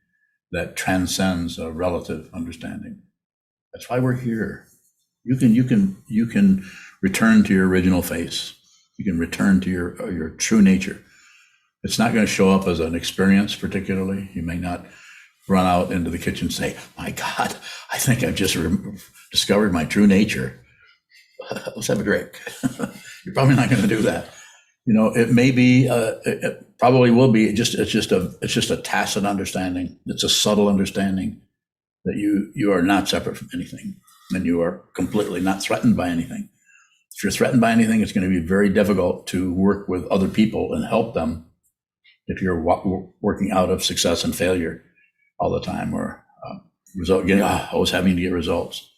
Speaker 1: that transcends a relative understanding. That's why we're here. You can return to your original face. You can return to your true nature. It's not going to show up as an experience particularly. You may not run out into the kitchen and say, "My God, I think I've just discovered my true nature. Let's have a drink." You're probably not going to do that. It may be, it probably will be. It's just a tacit understanding. It's a subtle understanding that you are not separate from anything, and you are completely not threatened by anything. If you're threatened by anything, it's going to be very difficult to work with other people and help them if you're working out of success and failure all the time, or always having to get results.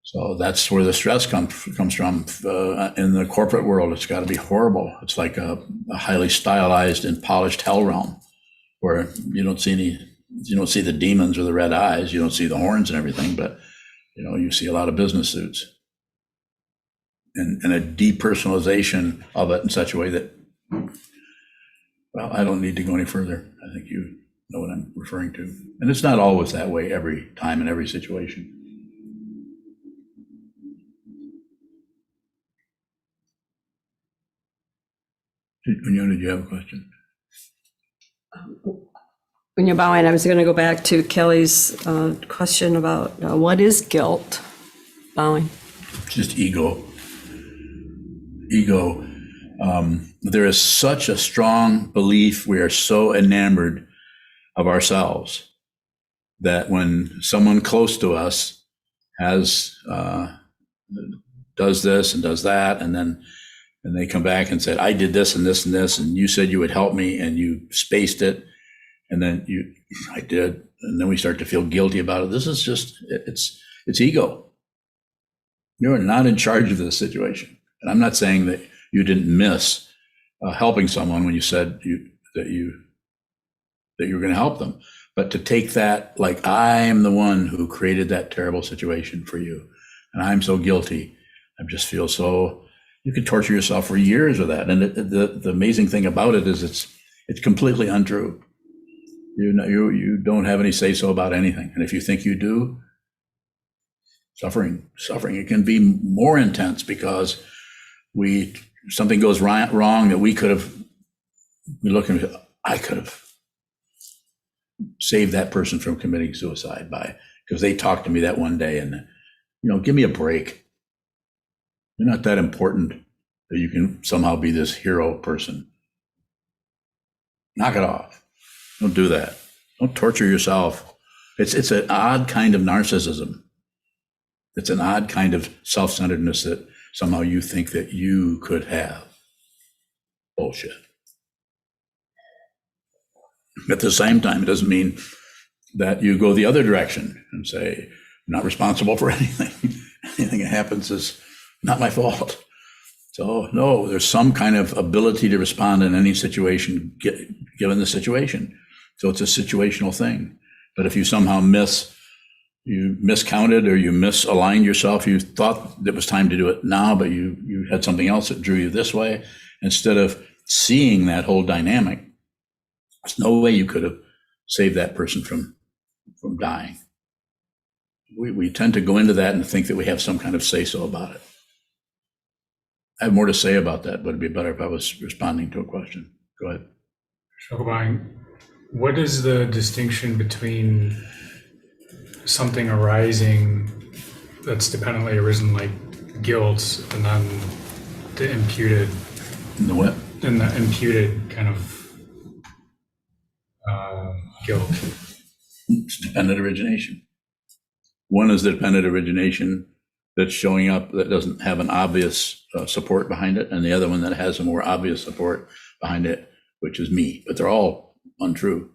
Speaker 1: So that's where the stress comes from. In the corporate world, it's got to be horrible. It's like a highly stylized and polished hell realm where you don't see the demons or the red eyes, you don't see the horns and everything, but you see a lot of business suits and a depersonalization of it in such a way that, well, I don't need to go any further. I think you know what I'm referring to. And it's not always that way every time in every situation. Did you have a question?
Speaker 2: When you're bowing, I was going to go back to Kelly's question about what is guilt? Bowing.
Speaker 1: Just ego. There is such a strong belief, we are so enamored of ourselves that when someone close to us does this and does that, and they come back and said, "I did this and this and this, and you said you would help me, and you spaced it, and then I did," and then we start to feel guilty about it. This is just it's ego. You're not in charge of this situation. And I'm not saying that you didn't miss helping someone when you said that you were going to help them, but to take that like I'm the one who created that terrible situation for you, and I'm so guilty. I just feel so. You could torture yourself for years with that, and the amazing thing about it is it's completely untrue. You don't have any say so about anything, and if you think you do, suffering. It can be more intense because something goes wrong that we I could have saved that person from committing suicide because they talked to me that one day, and give me a break. You're not that important that you can somehow be this hero person. Knock it off. Don't do that. Don't torture yourself. It's an odd kind of narcissism. It's an odd kind of self-centeredness that somehow you think that you could have. Bullshit. At the same time, it doesn't mean that you go the other direction and say, "I'm not responsible for anything. Anything that happens is not my fault." So no, there's some kind of ability to respond in any situation given the situation. So it's a situational thing. But if you somehow you miscounted or you misaligned yourself, you thought it was time to do it now, but you had something else that drew you this way, instead of seeing that whole dynamic, there's no way you could have saved that person from dying. We tend to go into that and think that we have some kind of say-so about it. I have more to say about that, but it'd be better if I was responding to a question. Go ahead.
Speaker 3: Shokubang, what is the distinction between something arising that's dependently arisen, like guilt, and then the imputed,
Speaker 1: The what?
Speaker 3: and the imputed kind of guilt?
Speaker 1: It's dependent origination. One is the dependent origination that's showing up that doesn't have an obvious support behind it, and the other one that has a more obvious support behind it, which is me. But they're all untrue.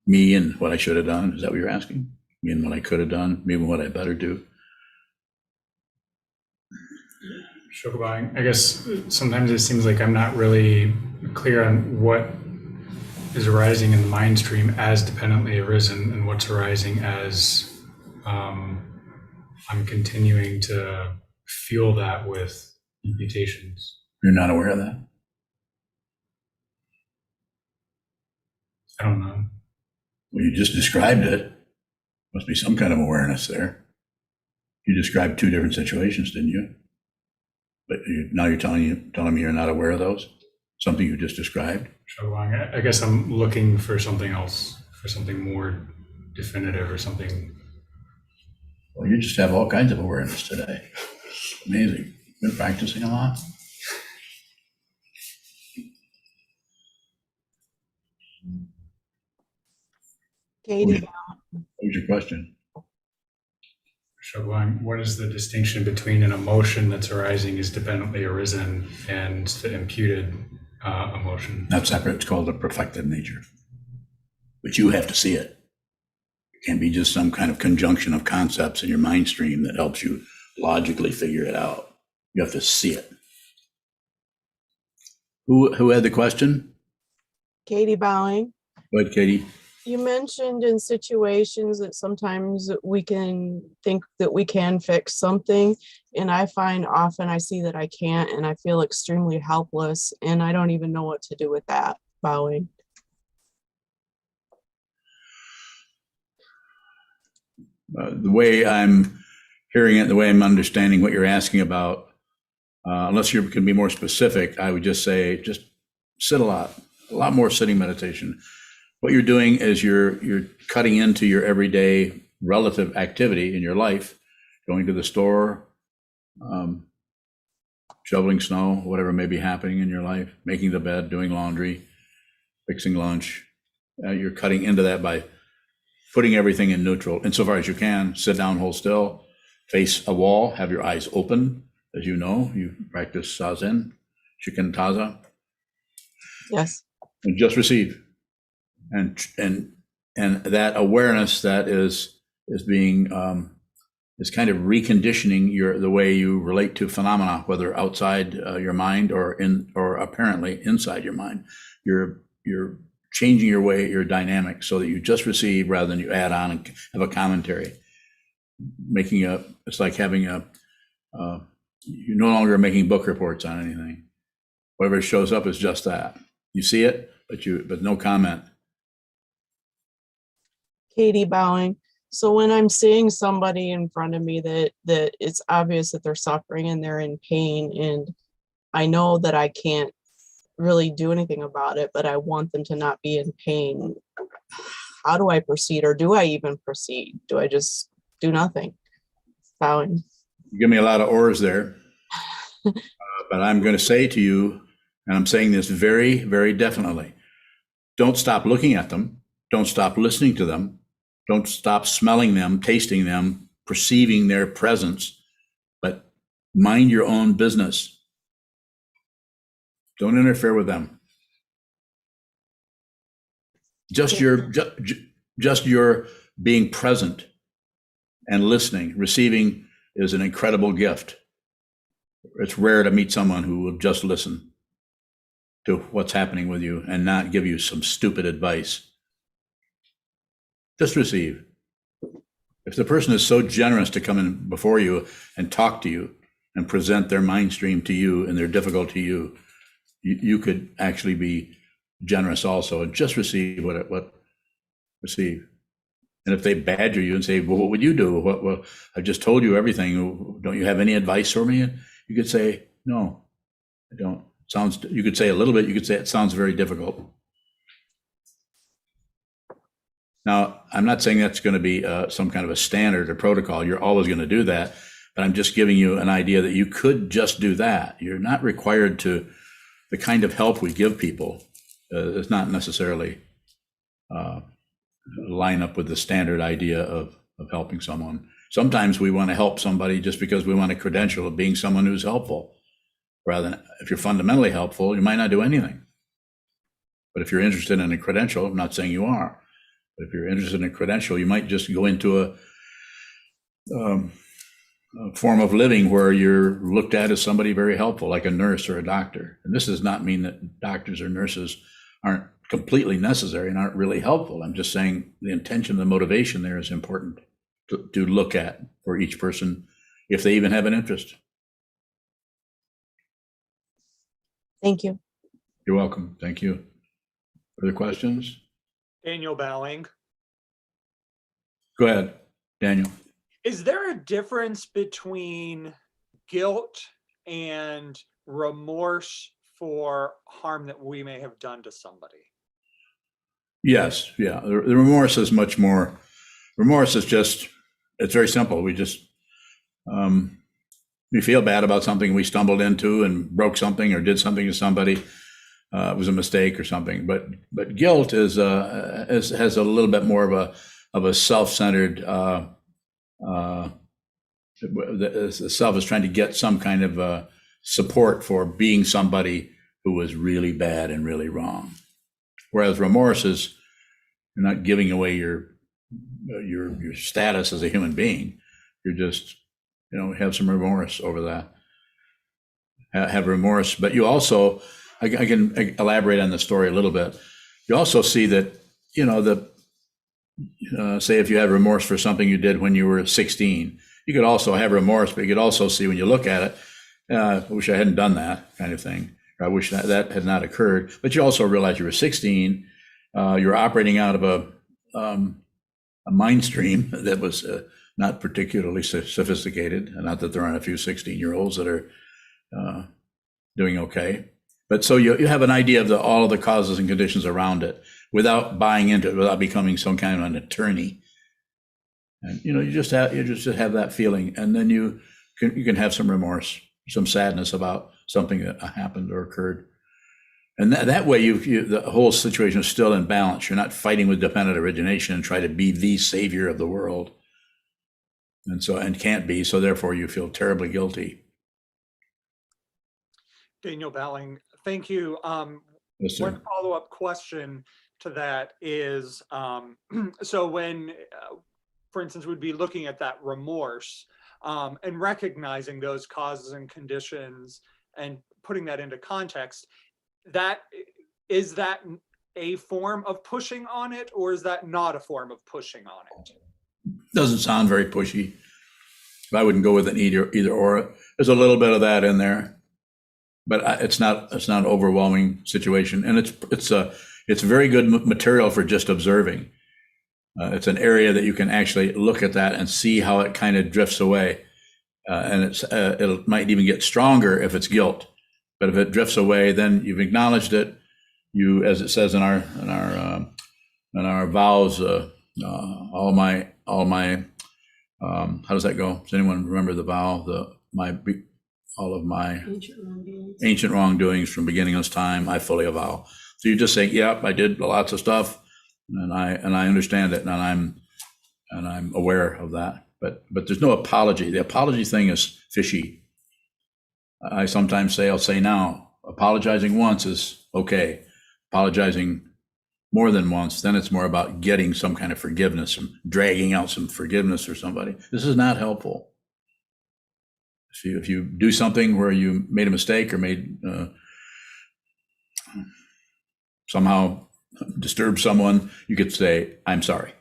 Speaker 1: Me and what I should have done. Is that what you're asking? Me and what I could have done. Me and what I better do.
Speaker 3: Shokubang, I guess sometimes it seems like I'm not really clear on what is arising in the mind stream as dependently arisen and what's arising as I'm continuing to feel that with imputations.
Speaker 1: You're not aware of that?
Speaker 3: I don't know.
Speaker 1: Well, you just described it. Must be some kind of awareness there. You described two different situations, didn't you? But now you're telling me you're not aware of those? Something you just described?
Speaker 3: Shokubang, I guess I'm looking for something else, for something more definitive or something.
Speaker 1: Well, you just have all kinds of awareness today. Amazing. Been practicing a lot?
Speaker 8: Katie,
Speaker 1: What was your question?
Speaker 3: Shokubang, what is the distinction between an emotion that's arising is dependently arisen and the imputed emotion?
Speaker 1: Not separate. It's called a perfected nature. But you have to see it. It can't be just some kind of conjunction of concepts in your mind stream that helps you logically figure it out. You have to see it. Who had the question?
Speaker 8: Katie Bowing,
Speaker 1: Go ahead, Katie.
Speaker 8: you mentioned in situations that sometimes we can think that we can fix something. And I find often I see that I can't, and I feel extremely helpless, and I don't even know what to do with that. Bowing.
Speaker 1: The way I'm hearing it, the way I'm understanding what you're asking about, unless you can be more specific, I would just say, just sit a lot more sitting meditation. What you're doing is you're cutting into your everyday relative activity in your life, going to the store, shoveling snow, whatever may be happening in your life, making the bed, doing laundry, fixing lunch. You're cutting into that by putting everything in neutral insofar as you can. Sit down, hold still, face a wall, have your eyes open. As you know, you practice Zazen, Shikantaza,
Speaker 8: Yes.
Speaker 1: and just receive. And that awareness that is being is kind of reconditioning the way you relate to phenomena, whether outside your mind or apparently inside your mind. You're changing your dynamic so that you just receive rather than you add on and have a commentary. It's like having you're no longer making book reports on anything. Whatever shows up is just that. You see it, but no comment.
Speaker 8: Katie Bowing. So when I'm seeing somebody in front of me that it's obvious that they're suffering and they're in pain, and I know that I can't really do anything about it, but I want them to not be in pain, how do I proceed, or do I even proceed? Do I just do nothing? Bowing.
Speaker 1: You give me a lot of ors there, but I'm going to say to you, and I'm saying this very, very definitely, don't stop looking at them. Don't stop listening to them. Don't stop smelling them, tasting them, perceiving their presence, but mind your own business. Don't interfere with them. Just your being present and listening, receiving is an incredible gift. It's rare to meet someone who will just listen to what's happening with you and not give you some stupid advice. Just receive. If the person is so generous to come in before you and talk to you and present their mind stream to you and their difficulty to you, you could actually be generous also and just receive what receive. And if they badger you and say, well, what would you do? Well, I just told you everything. Don't you have any advice for me? You could say, no, I don't. You could say a little bit. You could say, it sounds very difficult. Now, I'm not saying that's going to be some kind of a standard or protocol. You're always going to do that. But I'm just giving you an idea that you could just do that. You're not required to, the kind of help we give people is not necessarily line up with the standard idea of helping someone. Sometimes we want to help somebody just because we want a credential of being someone who's helpful. Rather than, if you're fundamentally helpful, you might not do anything. But if you're interested in a credential, I'm not saying you are, but if you're interested in a credential, you might just go into a form of living where you're looked at as somebody very helpful, like a nurse or a doctor. And this does not mean that doctors or nurses aren't completely necessary and aren't really helpful. I'm just saying the intention, the motivation there is important to look at for each person, if they even have an interest.
Speaker 8: Thank you.
Speaker 1: You're welcome. Thank you. Further questions?
Speaker 9: Daniel Bowling.
Speaker 1: Go ahead, Daniel.
Speaker 9: Is there a difference between guilt and remorse for harm that we may have done to somebody?
Speaker 1: Yes, yeah. The remorse is much more. Remorse is just, it's very simple. We just, we feel bad about something we stumbled into and broke something or did something to somebody. It was a mistake or something. But guilt has a little bit more of a self-centered. The self is trying to get some kind of support for being somebody who was really bad and really wrong. Whereas remorse is, you're not giving away your status as a human being. You're just, have some remorse over that. Have remorse, but you also, I can elaborate on the story a little bit. You also see that, say if you have remorse for something you did when you were 16, you could also have remorse, but you could also see when you look at it, I wish I hadn't done that kind of thing. Or I wish that had not occurred. But you also realize you were 16, you're operating out of a mind stream that was not particularly sophisticated. And not that there aren't a few 16-year-olds that are doing okay. But so you have an idea of all of the causes and conditions around it without buying into it, without becoming some kind of an attorney. And you just have that feeling, and then you can have some remorse, some sadness about something that happened or occurred, and that way the whole situation is still in balance. You're not fighting with dependent origination and try to be the savior of the world, and can't be. So therefore, you feel terribly guilty.
Speaker 9: Daniel Bowling, thank you.
Speaker 1: Yes, sir.
Speaker 9: One follow-up question to that is, so when, for instance, we'd be looking at that remorse and recognizing those causes and conditions and putting that into context, is that a form of pushing on it, or is that not a form of pushing on it?
Speaker 1: Doesn't sound very pushy. I wouldn't go with an either or. There's a little bit of that in there, but it's not an overwhelming situation, and it's very good material for just observing. It's an area that you can actually look at that and see how it kind of drifts away, and it might even get stronger if it's guilt. But if it drifts away, then you've acknowledged it. You, as it says in our vows, all my how does that go? Does anyone remember the vow? All of my ancient wrongdoings from beginning of time, I fully avow. So you just say, yep, I did lots of stuff, and I understand it, and I'm aware of that. But there's no apology. The apology thing is fishy. I sometimes say, I'll say now, apologizing once is okay. Apologizing more than once, then it's more about getting some kind of forgiveness and dragging out some forgiveness for somebody. This is not helpful. If you do something where you made a mistake or made somehow disturb someone, you could say, I'm sorry.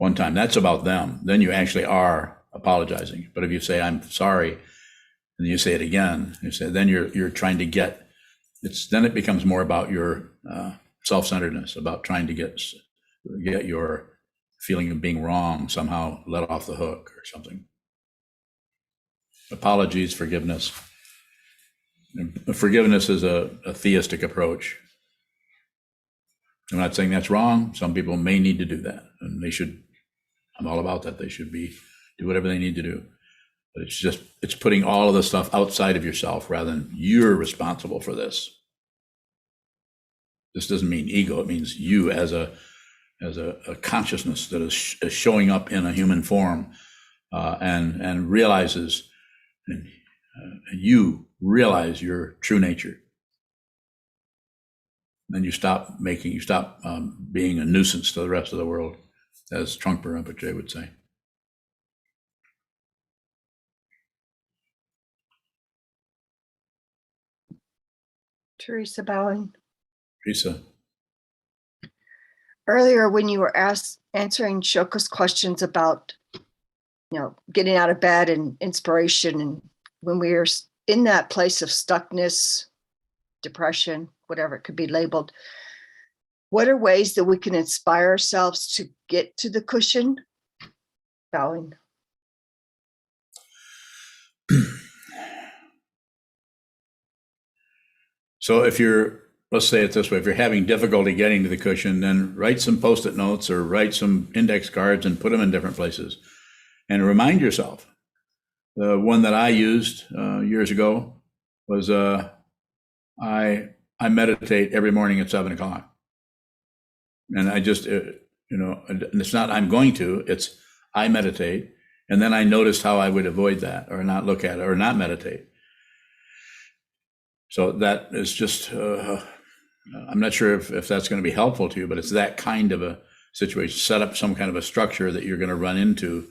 Speaker 1: one time, that's about them. Then you actually are apologizing. But if you say, I'm sorry, and you say it again, you say, then you're trying to get, then it becomes more about your self-centeredness, about trying to get your feeling of being wrong somehow let off the hook or something. Apologies, forgiveness. Forgiveness is a theistic approach. I'm not saying that's wrong. Some people may need to do that, and they should. I'm all about that. They should do whatever they need to do. But it's putting all of the stuff outside of yourself rather than you're responsible for this. This doesn't mean ego. It means you as a consciousness that is showing up in a human form and realizes, and you realize your true nature. Then you stop being a nuisance to the rest of the world, as Trungpa Rinpoche would say.
Speaker 10: Teresa bowing.
Speaker 1: Teresa.
Speaker 10: Earlier, when you were answering Shoka's questions about, getting out of bed and inspiration, and when we are in that place of stuckness, depression, whatever it could be labeled, what are ways that we can inspire ourselves to get to the cushion? Bowing.
Speaker 1: So let's say it this way, if you're having difficulty getting to the cushion, then write some Post-it notes or write some index cards and put them in different places. And remind yourself. The one that I used years ago was I meditate every morning at 7:00. And I just, it's not I'm going to, it's I meditate. And then I noticed how I would avoid that or not look at it or not meditate. So that is just, I'm not sure if that's going to be helpful to you, but it's that kind of a situation. Set up some kind of a structure that you're going to run into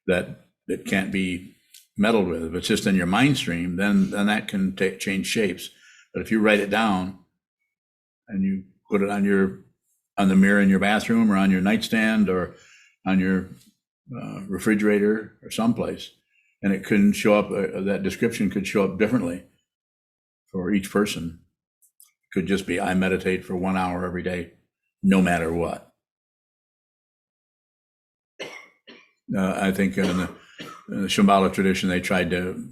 Speaker 1: that it can't be meddled with. If it's just in your mind stream, then that can change shapes. But if you write it down and you put it on the mirror in your bathroom or on your nightstand or on your refrigerator or someplace, and it couldn't show up, that description could show up differently for each person. It could just be, I meditate for 1 hour every day, no matter what. I think in the Shambhala tradition, they tried to,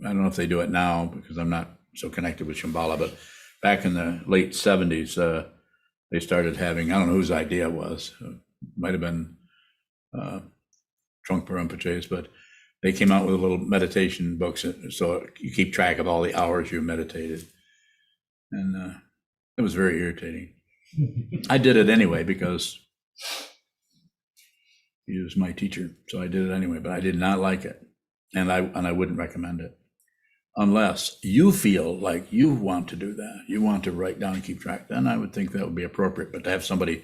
Speaker 1: I don't know if they do it now because I'm not so connected with Shambhala, but back in the late 70s, they started having, I don't know whose idea it was, might have been Trungpa Rinpoche's, but they came out with a little meditation books, so you keep track of all the hours you meditated. And it was very irritating. I did it anyway because he was my teacher, so I did it anyway, but I did not like it. And I wouldn't recommend it. Unless you feel like you want to do that, you want to write down and keep track, then I would think that would be appropriate. But to have somebody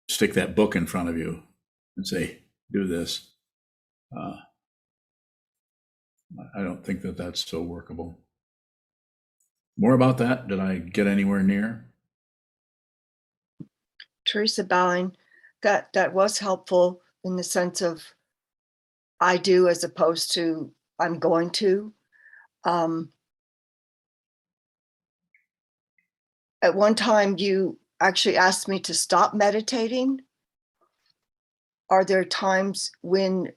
Speaker 1: stick that book in front of you and say, do this, I don't think that that's so workable. More about that? Did I get anywhere near?
Speaker 10: Teresa bowing. That was helpful in the sense of I do as opposed to I'm going to. At one time, you actually asked me to stop meditating. Are there times when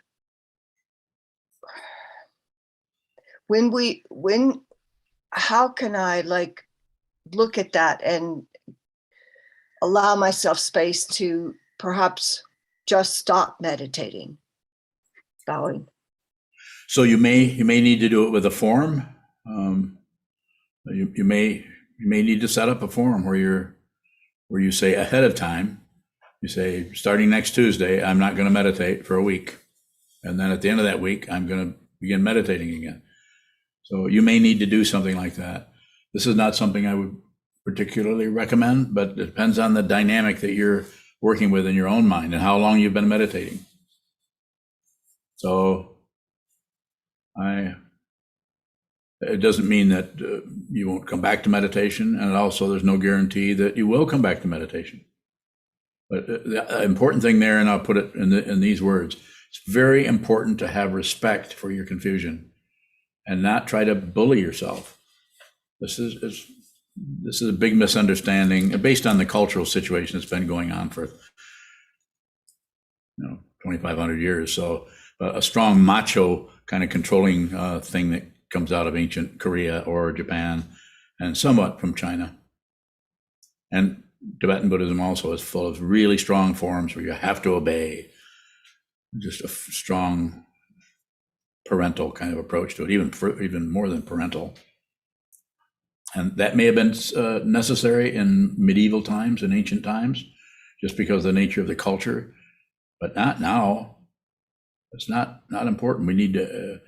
Speaker 10: how can I look at that and allow myself space to perhaps just stop meditating? Bowing.
Speaker 1: So you may need to do it with a form. You may need to set up a form where you say ahead of time, you say, starting next Tuesday, I'm not going to meditate for a week. And then at the end of that week, I'm going to begin meditating again. So you may need to do something like that. This is not something I would particularly recommend, but it depends on the dynamic that you're working with in your own mind and how long you've been meditating. So it doesn't mean that you won't come back to meditation, and also there's no guarantee that you will come back to meditation. But the important thing there, and I'll put it in these words, it's very important to have respect for your confusion and not try to bully yourself. This is a big misunderstanding based on the cultural situation that's been going on for 2,500 years. So a strong macho kind of controlling thing that comes out of ancient Korea or Japan, and somewhat from China. And Tibetan Buddhism also is full of really strong forms where you have to obey. Just a strong parental kind of approach to it, even more than parental. And that may have been necessary in medieval times and ancient times, just because of the nature of the culture, but not now. It's not important. We need to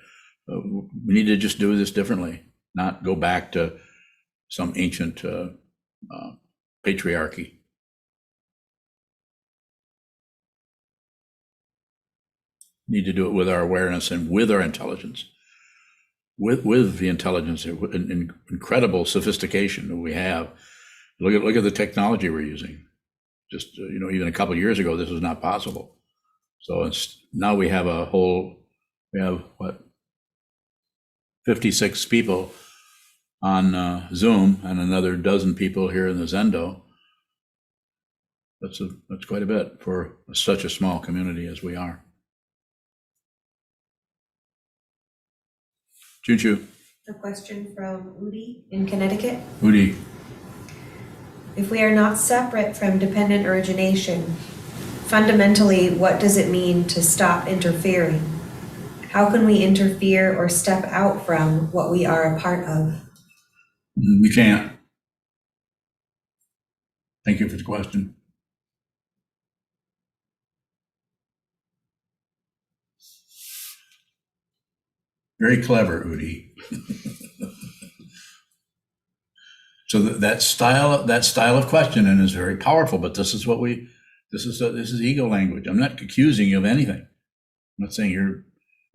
Speaker 1: just do this differently, not go back to some ancient patriarchy. Need to do it with our awareness and with our intelligence, with the intelligence and incredible sophistication that we have. Look at the technology we're using. Just even a couple of years ago, this was not possible. So now we have 56 people on Zoom and another dozen people here in the Zendo. That's quite a bit for such a small community as we are. Choo-choo.
Speaker 7: A question from Udi in Connecticut.
Speaker 1: Udi.
Speaker 7: If we are not separate from dependent origination, fundamentally, what does it mean to stop interfering? How can we interfere or step out from what we are a part of?
Speaker 1: We can't. Thank you for the question. Very clever, Udi. So that style of questioning is very powerful, but this is ego language. I'm not accusing you of anything. I'm not saying you're,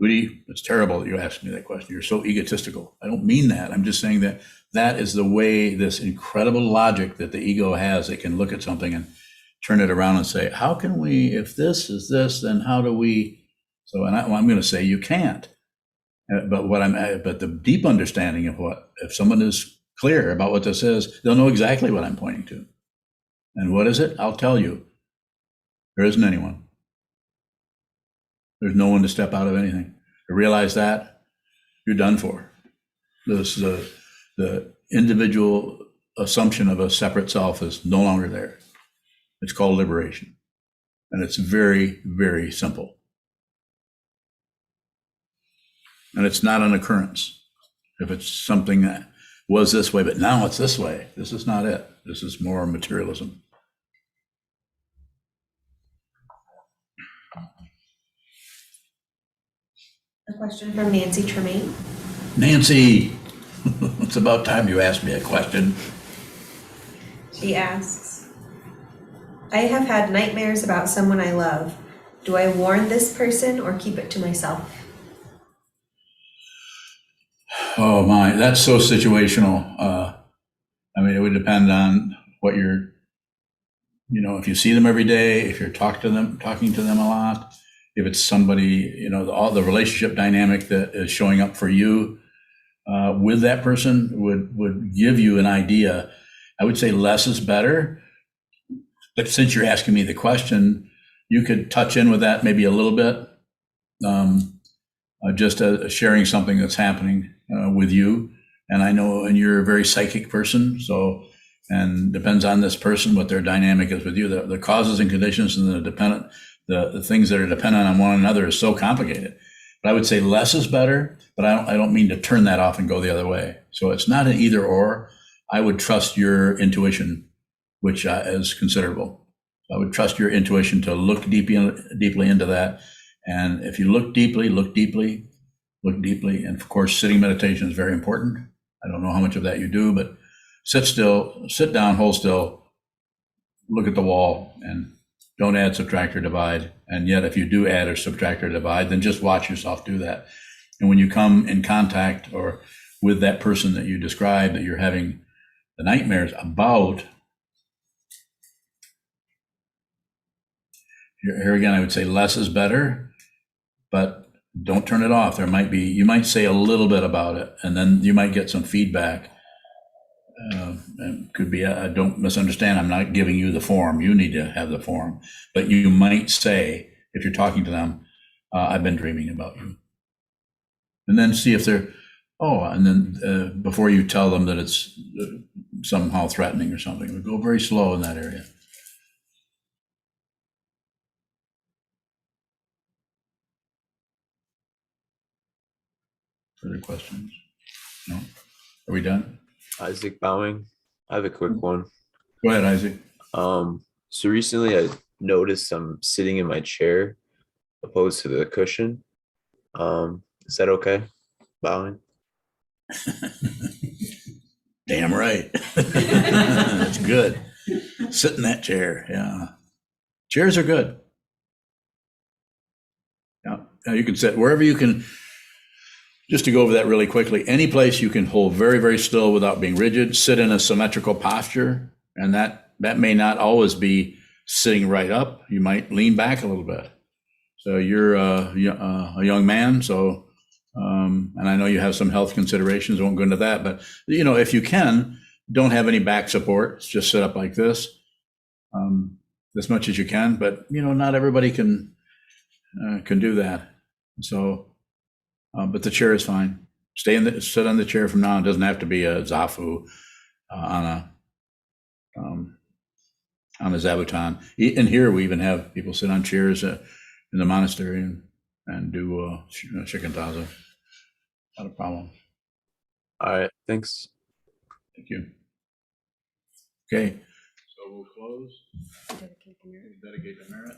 Speaker 1: Udi, it's terrible that you asked me that question. You're so egotistical. I don't mean that. I'm just saying that is the way, this incredible logic that the ego has. It can look at something and turn it around and say, how can we, if this is this, then how do we? So, I'm going to say you can't. But the deep understanding of if someone is clear about what this is, they'll know exactly what I'm pointing to. And what is it? I'll tell you. There isn't anyone. There's no one to step out of anything. To realize that, you're done for. The individual assumption of a separate self is no longer there. It's called liberation. And it's very, very simple. And it's not an occurrence. If it's something that was this way, but now it's this way, this is not it. This is more materialism.
Speaker 7: A question from Nancy Tremaine.
Speaker 1: Nancy, it's about time you asked me a question.
Speaker 7: She asks, I have had nightmares about someone I love. Do I warn this person or keep it to myself?
Speaker 1: Oh my, that's so situational. It would depend on what if you see them every day, if you're talking to them a lot, if it's somebody, all the relationship dynamic that is showing up for you with that person would give you an idea. I would say less is better. But since you're asking me the question, you could touch in with that maybe a little bit, just sharing something that's happening with you. And I know, and you're a very psychic person, and depends on this person, what their dynamic is with you. The causes and conditions and the things that are dependent on one another is so complicated. But I would say less is better, but I don't mean to turn that off and go the other way. So it's not an either or. I would trust your intuition, which is considerable. I would trust your intuition to look deeply into that. And if you look deeply. And of course, sitting meditation is very important. I don't know how much of that you do, but sit still, sit down, hold still, look at the wall, and don't add, subtract, or divide. And yet, if you do add or subtract or divide, then just watch yourself do that. And when you come in contact or with that person that you describe that you're having the nightmares about, here again, I would say less is better, but don't turn it off. You might say a little bit about it, and then you might get some feedback. It could be, don't misunderstand, I'm not giving you the form. You need to have the form. But you might say, if you're talking to them, I've been dreaming about you. And then see if they're, and then before you tell them that it's somehow threatening or something, go very slow in that area. Further questions? No? Are we done?
Speaker 11: Isaac Bowing. I have a quick one.
Speaker 1: Go ahead, Isaac.
Speaker 11: So recently I noticed I'm sitting in my chair opposed to the cushion. Is that okay? Bowing.
Speaker 1: Damn right. That's good. Sit in that chair. Yeah. Chairs are good. Yeah. Now you can sit wherever you can. Just to go over that really quickly, any place you can hold very, very still without being rigid, sit in a symmetrical posture, and that may not always be sitting right up. You might lean back a little bit. So you're a young man, so and I know you have some health considerations. I won't go into that, but if you can, don't have any back support. Just sit up like this, as much as you can. But not everybody can do that. So. But the chair is fine. Sit on the chair from now on. It doesn't have to be a zafu on a zabuton. And here we even have people sit on chairs in the monastery and do shikantaza. Not a problem.
Speaker 11: All right. Thanks.
Speaker 1: Thank you. Okay. So we'll close. Dedicate the merit.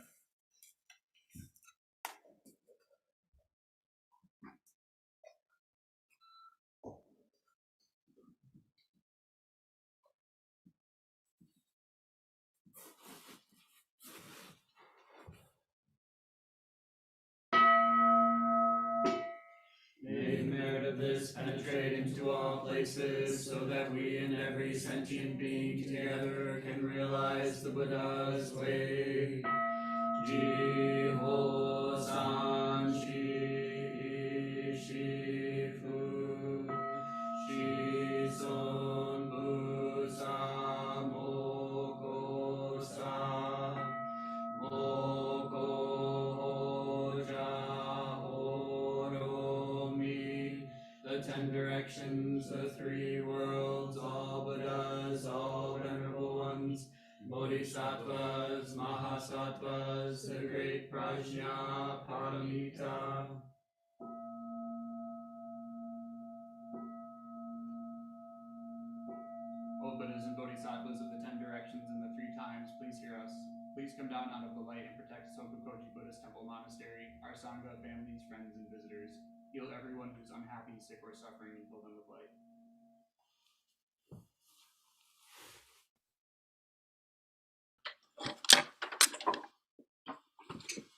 Speaker 12: May the merit of this penetrate into all places, so that we and every sentient being together can realize the Buddha's way. Jiho san shi shifu shi son bu sa moko sa moko hoja oromi. The 10 directions, the 3 worlds, all Buddhas, all venerable ones, Bodhisattvas, Mahasattvas, the great Prajna Paramita. O Buddhas and Bodhisattvas of the 10 directions and the 3 times, please hear us. Please come down out of the light and protect Sokukoji Buddhist Temple Monastery, our Sangha, families, friends, and visitors. Heal everyone who's unhappy, sick, or suffering, and fill them with light.